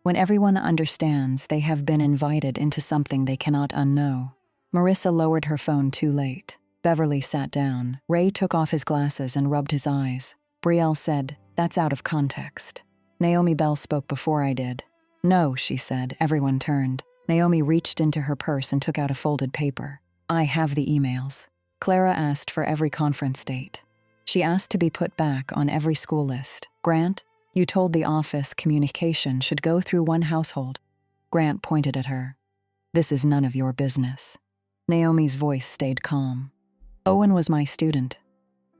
When everyone understands they have been invited into something they cannot unknow. Marissa lowered her phone too late. Beverly sat down. Ray took off his glasses and rubbed his eyes. Brielle said, "That's out of context." Naomi Bell spoke before I did. "No," she said. Everyone turned. Naomi reached into her purse and took out a folded paper. "I have the emails." Clara asked for every conference date. She asked to be put back on every school list. "Grant, you told the office communication should go through one household." Grant pointed at her. "This is none of your business." Naomi's voice stayed calm. "Owen was my student.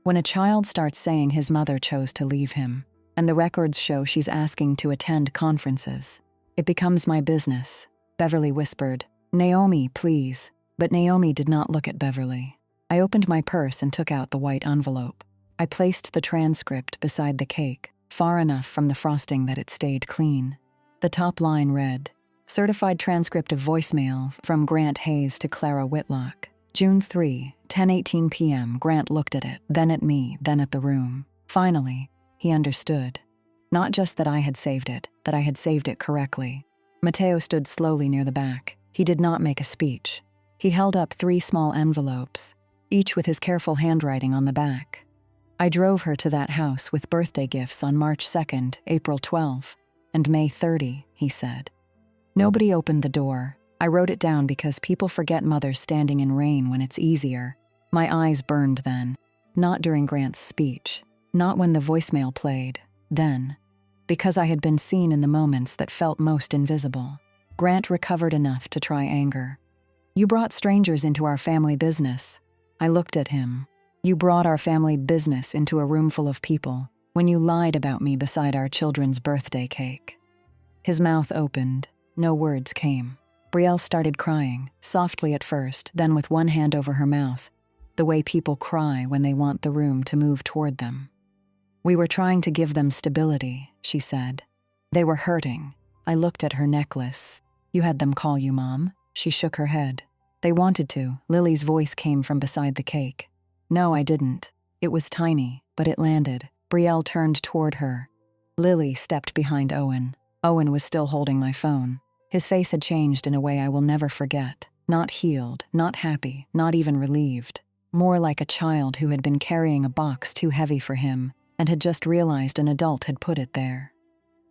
When a child starts saying his mother chose to leave him, and the records show she's asking to attend conferences, it becomes my business." Beverly whispered, "Naomi, please." But Naomi did not look at Beverly. I opened my purse and took out the white envelope. I placed the transcript beside the cake, far enough from the frosting that it stayed clean. The top line read, "Certified transcript of voicemail from Grant Hayes to Clara Whitlock. June 3, 10:18 p.m. Grant looked at it, then at me, then at the room. Finally, he understood. Not just that I had saved it, that I had saved it correctly. Mateo stood slowly near the back. He did not make a speech. He held up 3 small envelopes, each with his careful handwriting on the back. "I drove her to that house with birthday gifts on March 2nd, April 12, and May 30, he said. Nobody opened the door. I wrote it down because people forget mothers standing in rain when it's easier. My eyes burned then. Not during Grant's speech. Not when the voicemail played. Then. Because I had been seen in the moments that felt most invisible. Grant recovered enough to try anger. "You brought strangers into our family business." I looked at him. "You brought our family business into a room full of people when you lied about me beside our children's birthday cake." His mouth opened. No words came. Brielle started crying, softly at first, then with one hand over her mouth, the way people cry when they want the room to move toward them. "We were trying to give them stability," she said. "They were hurting." I looked at her necklace. "You had them call you Mom?" She shook her head. "They wanted to." Lily's voice came from beside the cake. "No, I didn't. It was tiny, but it landed." Brielle turned toward her. Lily stepped behind Owen. Owen was still holding my phone. His face had changed in a way I will never forget. Not healed, not happy, not even relieved. More like a child who had been carrying a box too heavy for him and had just realized an adult had put it there.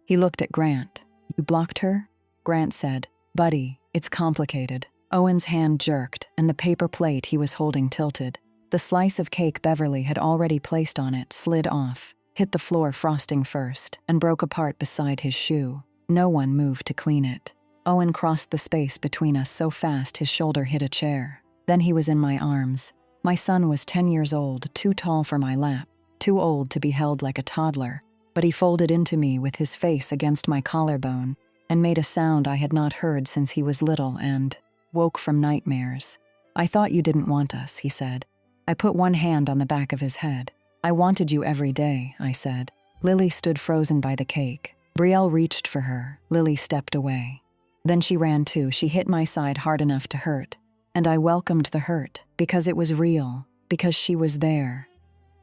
He looked at Grant. "You blocked her?" Grant said, "Buddy, it's complicated." Owen's hand jerked, and the paper plate he was holding tilted. The slice of cake Beverly had already placed on it slid off, hit the floor frosting first, and broke apart beside his shoe. No one moved to clean it. Owen crossed the space between us so fast his shoulder hit a chair. Then he was in my arms. My son was 10 years old, too tall for my lap, too old to be held like a toddler, but he folded into me with his face against my collarbone and made a sound I had not heard since he was little and woke from nightmares. "I thought you didn't want us," he said. I put one hand on the back of his head. "I wanted you every day," I said. Lily stood frozen by the cake. Brielle reached for her. Lily stepped away. Then she ran too. She hit my side hard enough to hurt. And I welcomed the hurt, because it was real, because she was there,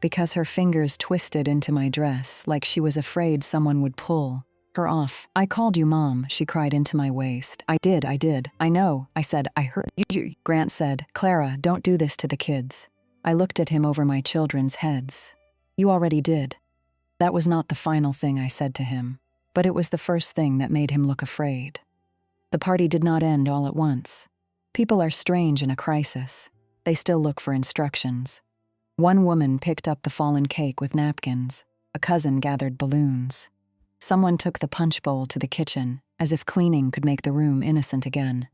because her fingers twisted into my dress like she was afraid someone would pull her off. "I called you Mom," she cried into my waist. I did. I know," I said. "I heard you." Grant said, "Clara, don't do this to the kids." I looked at him over my children's heads. "You already did." That was not the final thing I said to him, but it was the first thing that made him look afraid. The party did not end all at once. People are strange in a crisis. They still look for instructions. One woman picked up the fallen cake with napkins. A cousin gathered balloons. Someone took the punch bowl to the kitchen, as if cleaning could make the room innocent again.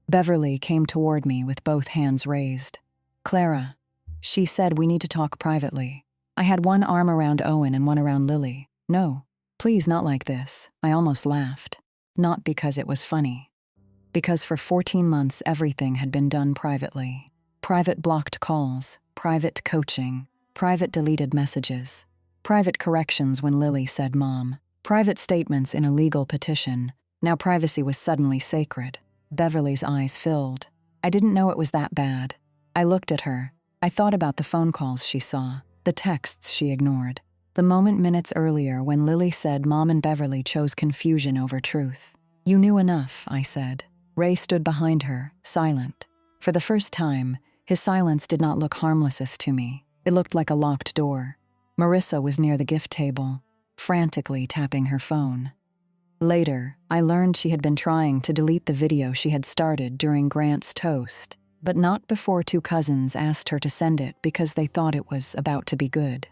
Beverly came toward me with both hands raised. "Clara," she said, "we need to talk privately." I had one arm around Owen and one around Lily. "No, please, not like this." I almost laughed. Not because it was funny. Because for 14 months everything had been done privately. Private blocked calls, private coaching, private deleted messages, private corrections when Lily said Mom, private statements in a legal petition. Now privacy was suddenly sacred. Beverly's eyes filled. I didn't know it was that bad. I looked at her. I thought about the phone calls she saw, the texts she ignored, the moment minutes earlier when Lily said Mom and Beverly chose confusion over truth. "You knew enough," I said. Ray stood behind her, silent. For the first time, his silence did not look harmless to me. It looked like a locked door. Marissa was near the gift table, frantically tapping her phone. Later, I learned she had been trying to delete the video she had started during Grant's toast, but not before two cousins asked her to send it because they thought it was about to be good.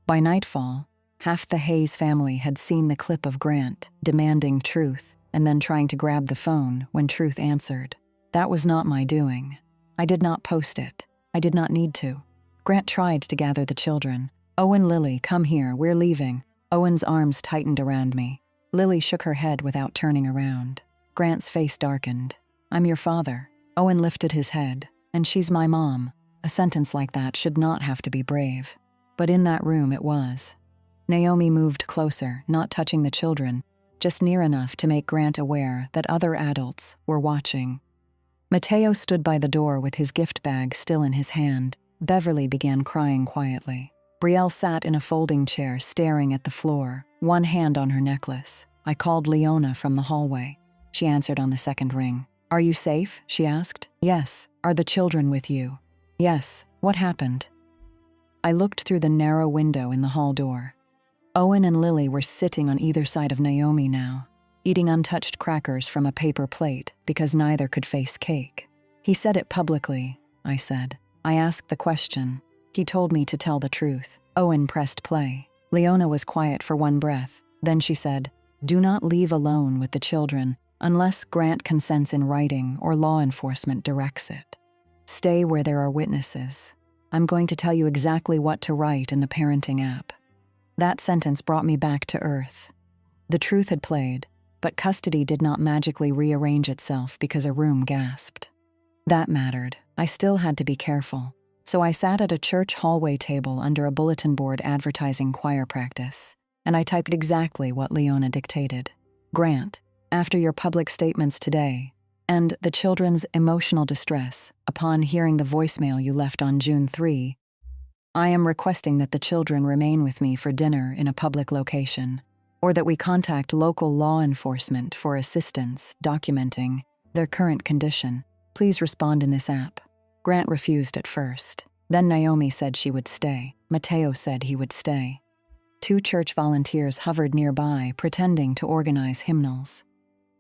By nightfall, half the Hayes family had seen the clip of Grant demanding truth and then trying to grab the phone when truth answered. That was not my doing. I did not post it. I did not need to. Grant tried to gather the children. "Owen, Lily, come here, we're leaving." Owen's arms tightened around me. Lily shook her head without turning around. Grant's face darkened. "I'm your father." Owen lifted his head. "And she's my mom." A sentence like that should not have to be brave. But in that room it was. Naomi moved closer, not touching the children, just near enough to make Grant aware that other adults were watching. Mateo stood by the door with his gift bag still in his hand. Beverly began crying quietly. Brielle sat in a folding chair staring at the floor, one hand on her necklace. I called Leona from the hallway. She answered on the second ring. "Are you safe?" she asked. "Yes." "Are the children with you?" "Yes." "What happened?" I looked through the narrow window in the hall door. Owen and Lily were sitting on either side of Naomi now, eating untouched crackers from a paper plate because neither could face cake. "He said it publicly," I said. I asked the question. He told me to tell the truth. Owen pressed play. Leona was quiet for one breath. Then she said, "Do not leave alone with the children unless Grant consents in writing or law enforcement directs it. Stay where there are witnesses. I'm going to tell you exactly what to write in the parenting app." That sentence brought me back to earth. The truth had played, but custody did not magically rearrange itself because a room gasped. That mattered. I still had to be careful. So I sat at a church hallway table under a bulletin board advertising choir practice, and I typed exactly what Leona dictated. "Grant, after your public statements today, and the children's emotional distress upon hearing the voicemail you left on June 3, I am requesting that the children remain with me for dinner in a public location, or that we contact local law enforcement for assistance documenting their current condition. Please respond in this app." Grant refused at first. Then Naomi said she would stay. Mateo said he would stay. Two church volunteers hovered nearby, pretending to organize hymnals.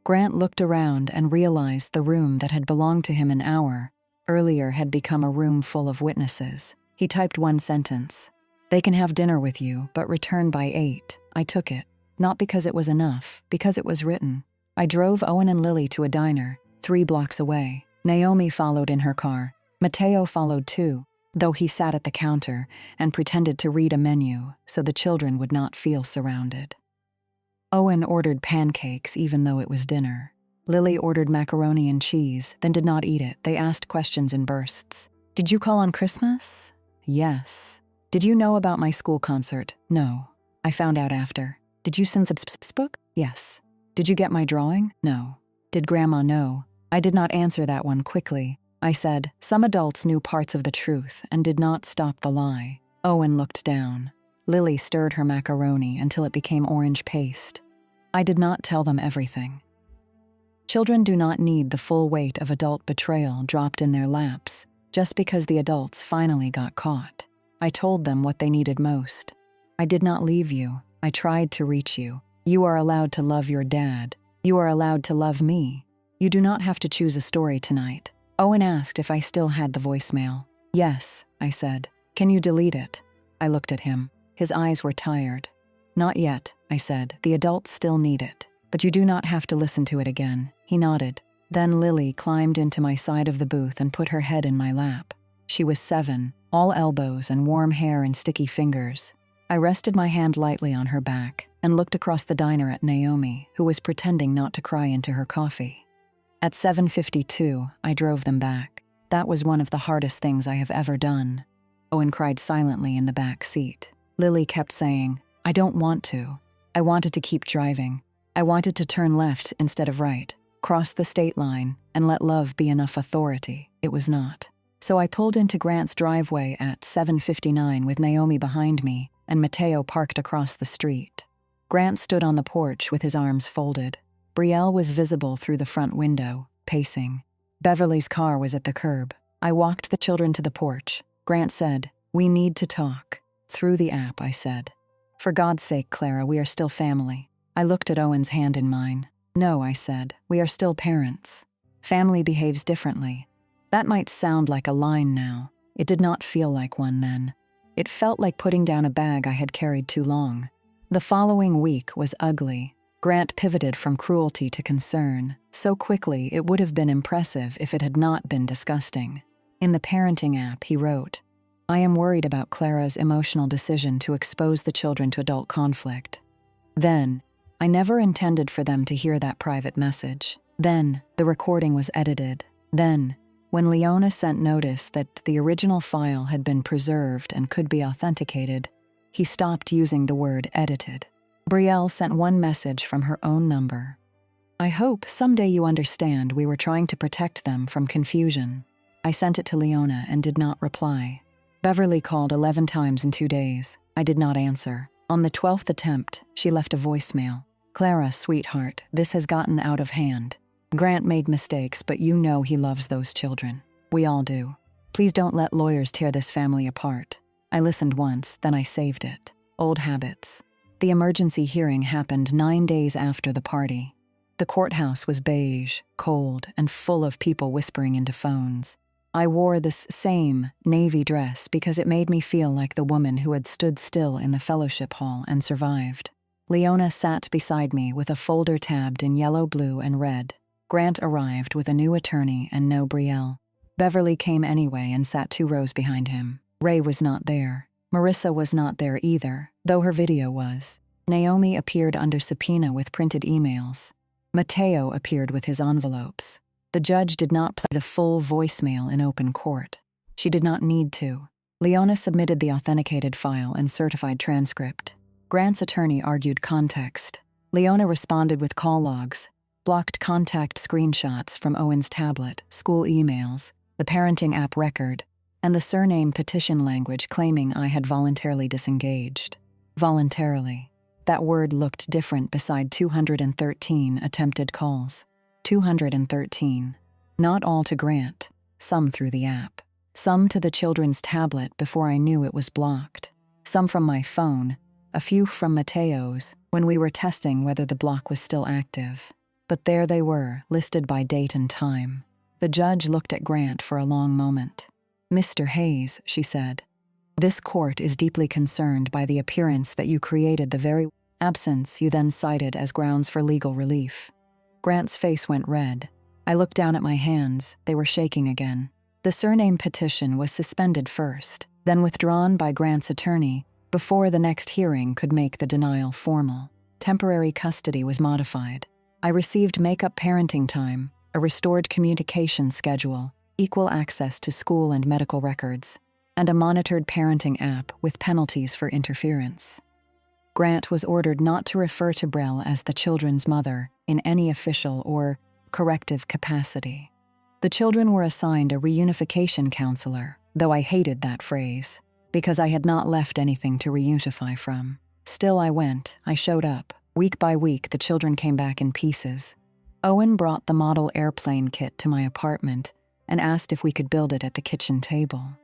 Grant looked around and realized the room that had belonged to him an hour earlier had become a room full of witnesses. He typed one sentence. "They can have dinner with you, but return by 8. I took it. Not because it was enough, because it was written. I drove Owen and Lily to a diner, 3 blocks away. Naomi followed in her car. Mateo followed too, though he sat at the counter and pretended to read a menu so the children would not feel surrounded. Owen ordered pancakes even though it was dinner. Lily ordered macaroni and cheese, then did not eat it. They asked questions in bursts. "Did you call on Christmas?" "Yes." "Did you know about my school concert?" "No." I found out after. Did you send the book? Yes. Did you get my drawing? No. Did Grandma know? I did not answer that one quickly. I said, some adults knew parts of the truth and did not stop the lie. Owen looked down. Lily stirred her macaroni until it became orange paste. I did not tell them everything. Children do not need the full weight of adult betrayal dropped in their laps just because the adults finally got caught. I told them what they needed most. I did not leave you. I tried to reach you. You are allowed to love your dad. You are allowed to love me. You do not have to choose a story tonight. Owen asked if I still had the voicemail. Yes, I said. Can you delete it? I looked at him. His eyes were tired. Not yet, I said. The adults still need it. But you do not have to listen to it again. He nodded. Then Lily climbed into my side of the booth and put her head in my lap. She was 7, all elbows and warm hair and sticky fingers. I rested my hand lightly on her back and looked across the diner at Naomi, who was pretending not to cry into her coffee. At 7:52, I drove them back. That was one of the hardest things I have ever done. Owen cried silently in the back seat. Lily kept saying, I don't want to. I wanted to keep driving. I wanted to turn left instead of right, cross the state line, and let love be enough authority. It was not. So I pulled into Grant's driveway at 7:59 with Naomi behind me and Mateo parked across the street. Grant stood on the porch with his arms folded. Brielle was visible through the front window, pacing. Beverly's car was at the curb. I walked the children to the porch. Grant said, we need to talk. Through the app, I said. For God's sake, Clara, we are still family. I looked at Owen's hand in mine. No, I said, we are still parents. Family behaves differently. That might sound like a line now. It did not feel like one then. It felt like putting down a bag I had carried too long. The following week was ugly. Grant pivoted from cruelty to concern. So quickly, it would have been impressive if it had not been disgusting. In the parenting app, he wrote, I am worried about Clara's emotional decision to expose the children to adult conflict. Then, I never intended for them to hear that private message. Then, the recording was edited. Then, when Leona sent notice that the original file had been preserved and could be authenticated, he stopped using the word edited. Brielle sent one message from her own number. I hope someday you understand we were trying to protect them from confusion. I sent it to Leona and did not reply. Beverly called 11 times in 2 days. I did not answer. On the 12th attempt, she left a voicemail. Clara, sweetheart, this has gotten out of hand. Grant made mistakes, but you know he loves those children. We all do. Please don't let lawyers tear this family apart. I listened once, then I saved it. Old habits. The emergency hearing happened 9 days after the party. The courthouse was beige, cold, and full of people whispering into phones. I wore this same navy dress because it made me feel like the woman who had stood still in the fellowship hall and survived. Leona sat beside me with a folder tabbed in yellow, blue, and red. Grant arrived with a new attorney and no Brielle. Beverly came anyway and sat 2 rows behind him. Ray was not there. Marissa was not there either, though her video was. Naomi appeared under subpoena with printed emails. Mateo appeared with his envelopes. The judge did not play the full voicemail in open court. She did not need to. Leona submitted the authenticated file and certified transcript. Grant's attorney argued context. Leona responded with call logs, blocked contact screenshots from Owen's tablet, school emails, the parenting app record, and the surname petition language claiming I had voluntarily disengaged. Voluntarily. That word looked different beside 213 attempted calls. 213. Not all to Grant. Some through the app. Some to the children's tablet before I knew it was blocked. Some from my phone. A few from Mateo's when we were testing whether the block was still active. But there they were, listed by date and time. The judge looked at Grant for a long moment. Mr. Hayes, she said, this court is deeply concerned by the appearance that you created the very absence you then cited as grounds for legal relief. Grant's face went red. I looked down at my hands. They were shaking again. The surname petition was suspended first, then withdrawn by Grant's attorney before the next hearing could make the denial formal. Temporary custody was modified. I received make-up parenting time, a restored communication schedule, equal access to school and medical records, and a monitored parenting app with penalties for interference. Grant was ordered not to refer to Brell as the children's mother in any official or corrective capacity. The children were assigned a reunification counselor, though I hated that phrase, because I had not left anything to reunify from. Still I went, I showed up. Week by week, the children came back in pieces. Owen brought the model airplane kit to my apartment and asked if we could build it at the kitchen table.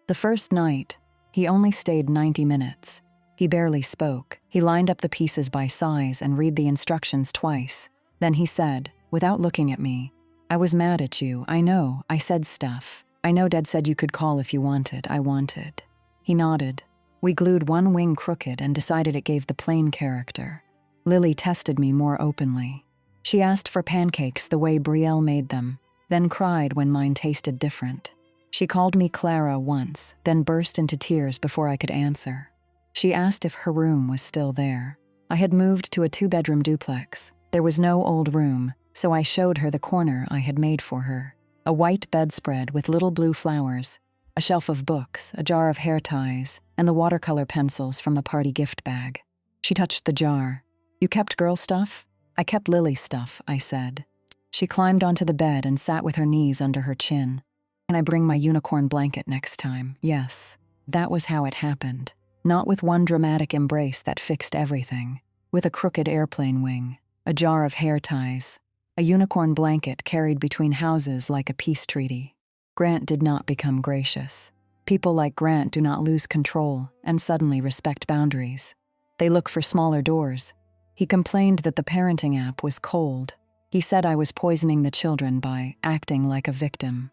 The first night, he only stayed 90 minutes. He barely spoke. He lined up the pieces by size and read the instructions twice. Then he said, without looking at me, "I was mad at you, I know, I said stuff. I know Dad said you could call if you wanted, I wanted." He nodded. We glued one wing crooked and decided it gave the plane character. Lily tested me more openly. She asked for pancakes the way Brielle made them, then cried when mine tasted different. She called me Clara once, then burst into tears before I could answer. She asked if her room was still there. I had moved to a 2-bedroom duplex. There was no old room, so I showed her the corner I had made for her. A white bedspread with little blue flowers, a shelf of books, a jar of hair ties, and the watercolor pencils from the party gift bag. She touched the jar. "You kept girl stuff?" "I kept Lily's stuff," I said. She climbed onto the bed and sat with her knees under her chin. "Can I bring my unicorn blanket next time?" Yes. That was how it happened. Not with one dramatic embrace that fixed everything. With a crooked airplane wing, a jar of hair ties, a unicorn blanket carried between houses like a peace treaty. Grant did not become gracious. People like Grant do not lose control and suddenly respect boundaries. They look for smaller doors. He complained that the parenting app was cold. He said I was poisoning the children by acting like a victim.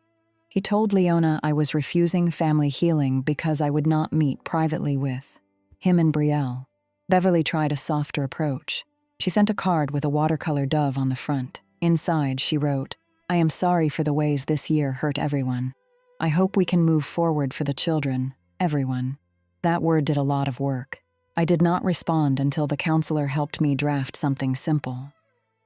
He told Leona I was refusing family healing because I would not meet privately with him and Brielle. Beverly tried a softer approach. She sent a card with a watercolor dove on the front. Inside, she wrote, "I am sorry for the ways this year hurt everyone. I hope we can move forward for the children, everyone." That word did a lot of work. I did not respond until the counselor helped me draft something simple.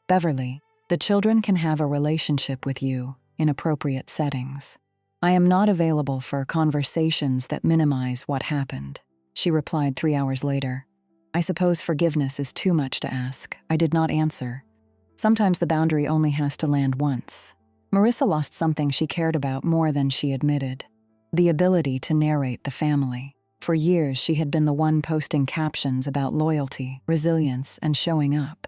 "Beverly, the children can have a relationship with you in appropriate settings. I am not available for conversations that minimize what happened." She replied 3 hours later. "I suppose forgiveness is too much to ask." I did not answer. Sometimes the boundary only has to land once. Marissa lost something she cared about more than she admitted: the ability to narrate the family. For years, she had been the one posting captions about loyalty, resilience, and showing up.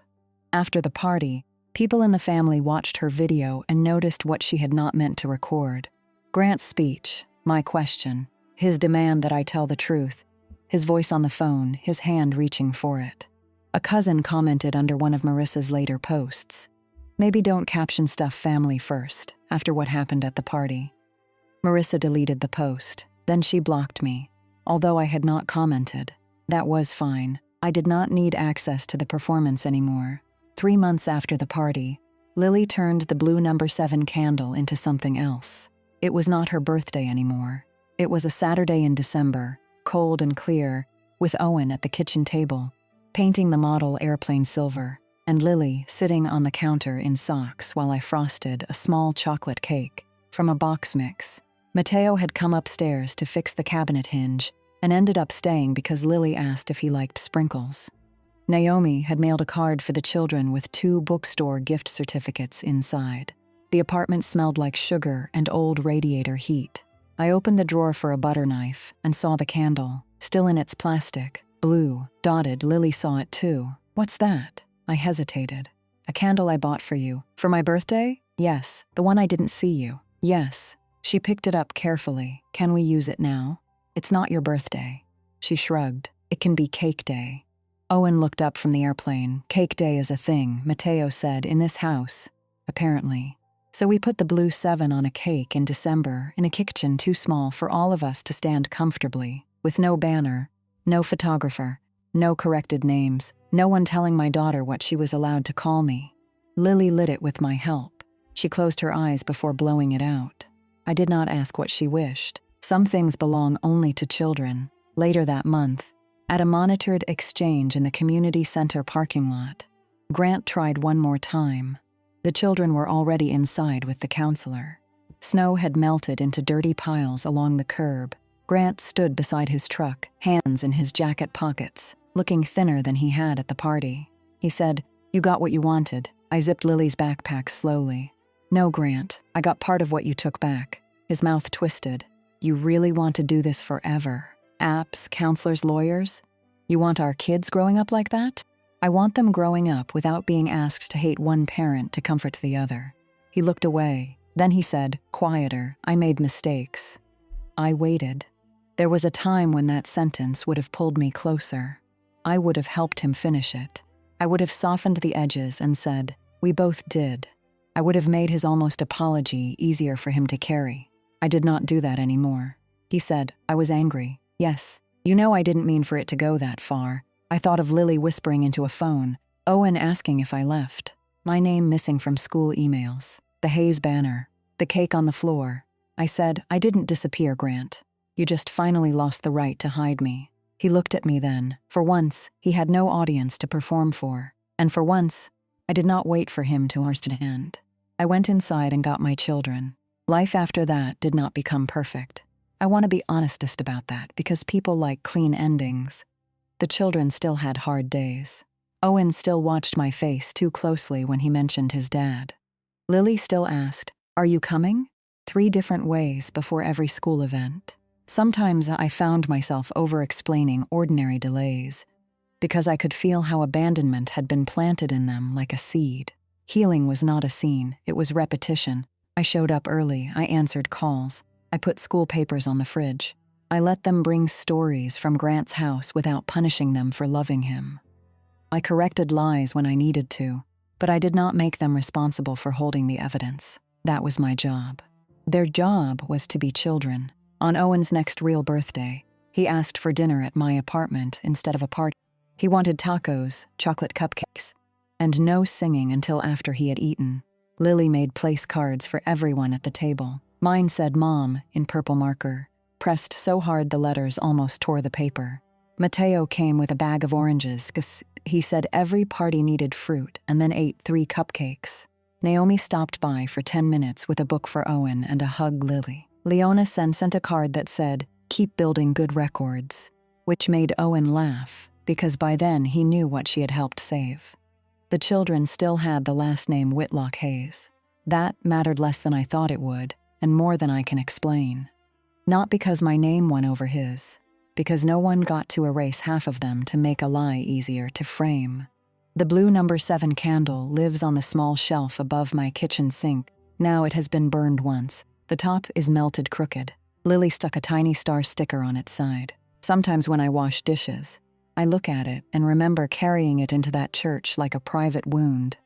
After the party, people in the family watched her video and noticed what she had not meant to record. Grant's speech, my question, his demand that I tell the truth, his voice on the phone, his hand reaching for it. A cousin commented under one of Marissa's later posts, "Maybe don't caption stuff family first," after what happened at the party. Marissa deleted the post. Then she blocked me. Although I had not commented, that was fine. I did not need access to the performance anymore. 3 months after the party, Lily turned the blue number 7 candle into something else. It was not her birthday anymore. It was a Saturday in December, cold and clear, with Owen at the kitchen table, painting the model airplane silver, and Lily sitting on the counter in socks while I frosted a small chocolate cake from a box mix. Mateo had come upstairs to fix the cabinet hinge and ended up staying because Lily asked if he liked sprinkles. Naomi had mailed a card for the children with 2 bookstore gift certificates inside. The apartment smelled like sugar and old radiator heat. I opened the drawer for a butter knife and saw the candle, still in its plastic, blue, dotted. Lily saw it too. "What's that?" I hesitated. "A candle I bought for you. For my birthday?" "Yes. The one I didn't see you." "Yes." She picked it up carefully. "Can we use it now?" "It's not your birthday." She shrugged. "It can be cake day." Owen looked up from the airplane. "Cake day is a thing," Mateo said, "in this house, apparently. So we put the blue 7 on a cake in December in a kitchen too small for all of us to stand comfortably, with no banner, no photographer, no corrected names, no one telling my daughter what she was allowed to call me. Lily lit it with my help. She closed her eyes before blowing it out. I did not ask what she wished. Some things belong only to children. Later that month, at a monitored exchange in the community center parking lot, Grant tried one more time. The children were already inside with the counselor. Snow had melted into dirty piles along the curb. Grant stood beside his truck, hands in his jacket pockets. looking thinner than he had at the party. He said, "You got what you wanted." I zipped Lily's backpack slowly. "No, Grant, I got part of what you took back." His mouth twisted. "You really want to do this forever? Apps, counselors, lawyers? You want our kids growing up like that?" "I want them growing up without being asked to hate one parent to comfort the other." He looked away. Then he said, quieter, "I made mistakes." I waited. There was a time when that sentence would have pulled me closer. I would have helped him finish it. I would have softened the edges and said, "We both did." I would have made his almost apology easier for him to carry. I did not do that anymore. He said, "I was angry. Yes. You know I didn't mean for it to go that far." I thought of Lily whispering into a phone, Owen asking if I left, my name missing from school emails, the Hayes banner, the cake on the floor. I said, "I didn't disappear, Grant. You just finally lost the right to hide me." He looked at me then. For once, he had no audience to perform for. And for once, I did not wait for him to understand. I went inside and got my children. Life after that did not become perfect. I want to be honestest about that because people like clean endings. The children still had hard days. Owen still watched my face too closely when he mentioned his dad. Lily still asked, "Are you coming?" 3 different ways before every school event. Sometimes I found myself over-explaining ordinary delays because I could feel how abandonment had been planted in them like a seed. Healing was not a scene, it was repetition. I showed up early, I answered calls, I put school papers on the fridge. I let them bring stories from Grant's house without punishing them for loving him. I corrected lies when I needed to, but I did not make them responsible for holding the evidence. That was my job. Their job was to be children. On Owen's next real birthday, he asked for dinner at my apartment instead of a party. He wanted tacos, chocolate cupcakes, and no singing until after he had eaten. Lily made place cards for everyone at the table. Mine said Mom in purple marker, pressed so hard the letters almost tore the paper. Mateo came with a bag of oranges because he said every party needed fruit and then ate 3 cupcakes. Naomi stopped by for 10 minutes with a book for Owen and a hug Lily. Leona sent a card that said, "Keep building good records," which made Owen laugh because by then he knew what she had helped save. The children still had the last name Whitlock Hayes. That mattered less than I thought it would, and more than I can explain. Not because my name won over his, because no one got to erase half of them to make a lie easier to frame. The blue number 7 candle lives on the small shelf above my kitchen sink. Now it has been burned once. The top is melted crooked. Lily stuck a tiny star sticker on its side. Sometimes when I wash dishes, I look at it and remember carrying it into that church like a private wound.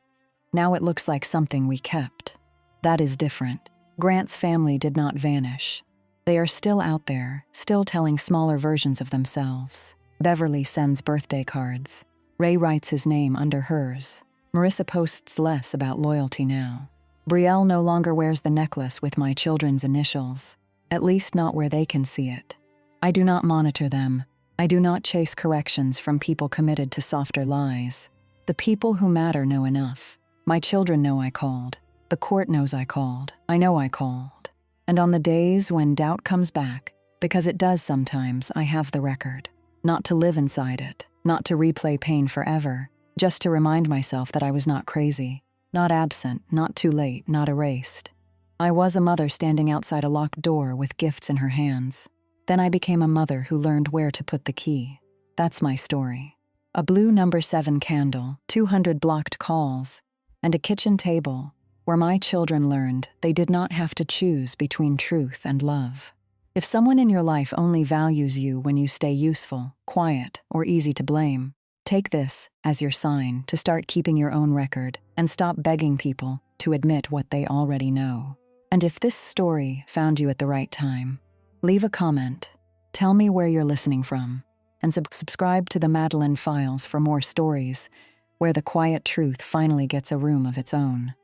Now it looks like something we kept. That is different. Grant's family did not vanish. They are still out there, still telling smaller versions of themselves. Beverly sends birthday cards. Ray writes his name under hers. Marissa posts less about loyalty now. Brielle no longer wears the necklace with my children's initials, at least not where they can see it. I do not monitor them. I do not chase corrections from people committed to softer lies. The people who matter know enough. My children know I called. The court knows I called. I know I called. And on the days when doubt comes back, because it does sometimes, I have the record. Not to live inside it, not to replay pain forever, just to remind myself that I was not crazy, not absent, not too late, not erased. I was a mother standing outside a locked door with gifts in her hands. Then I became a mother who learned where to put the key. That's my story. A blue number 7 candle, 200 blocked calls, and a kitchen table where my children learned they did not have to choose between truth and love. If someone in your life only values you when you stay useful, quiet, or easy to blame, take this as your sign to start keeping your own record and stop begging people to admit what they already know. And if this story found you at the right time, leave a comment, tell me where you're listening from, and subscribe to the Madeline Files for more stories where the quiet truth finally gets a room of its own.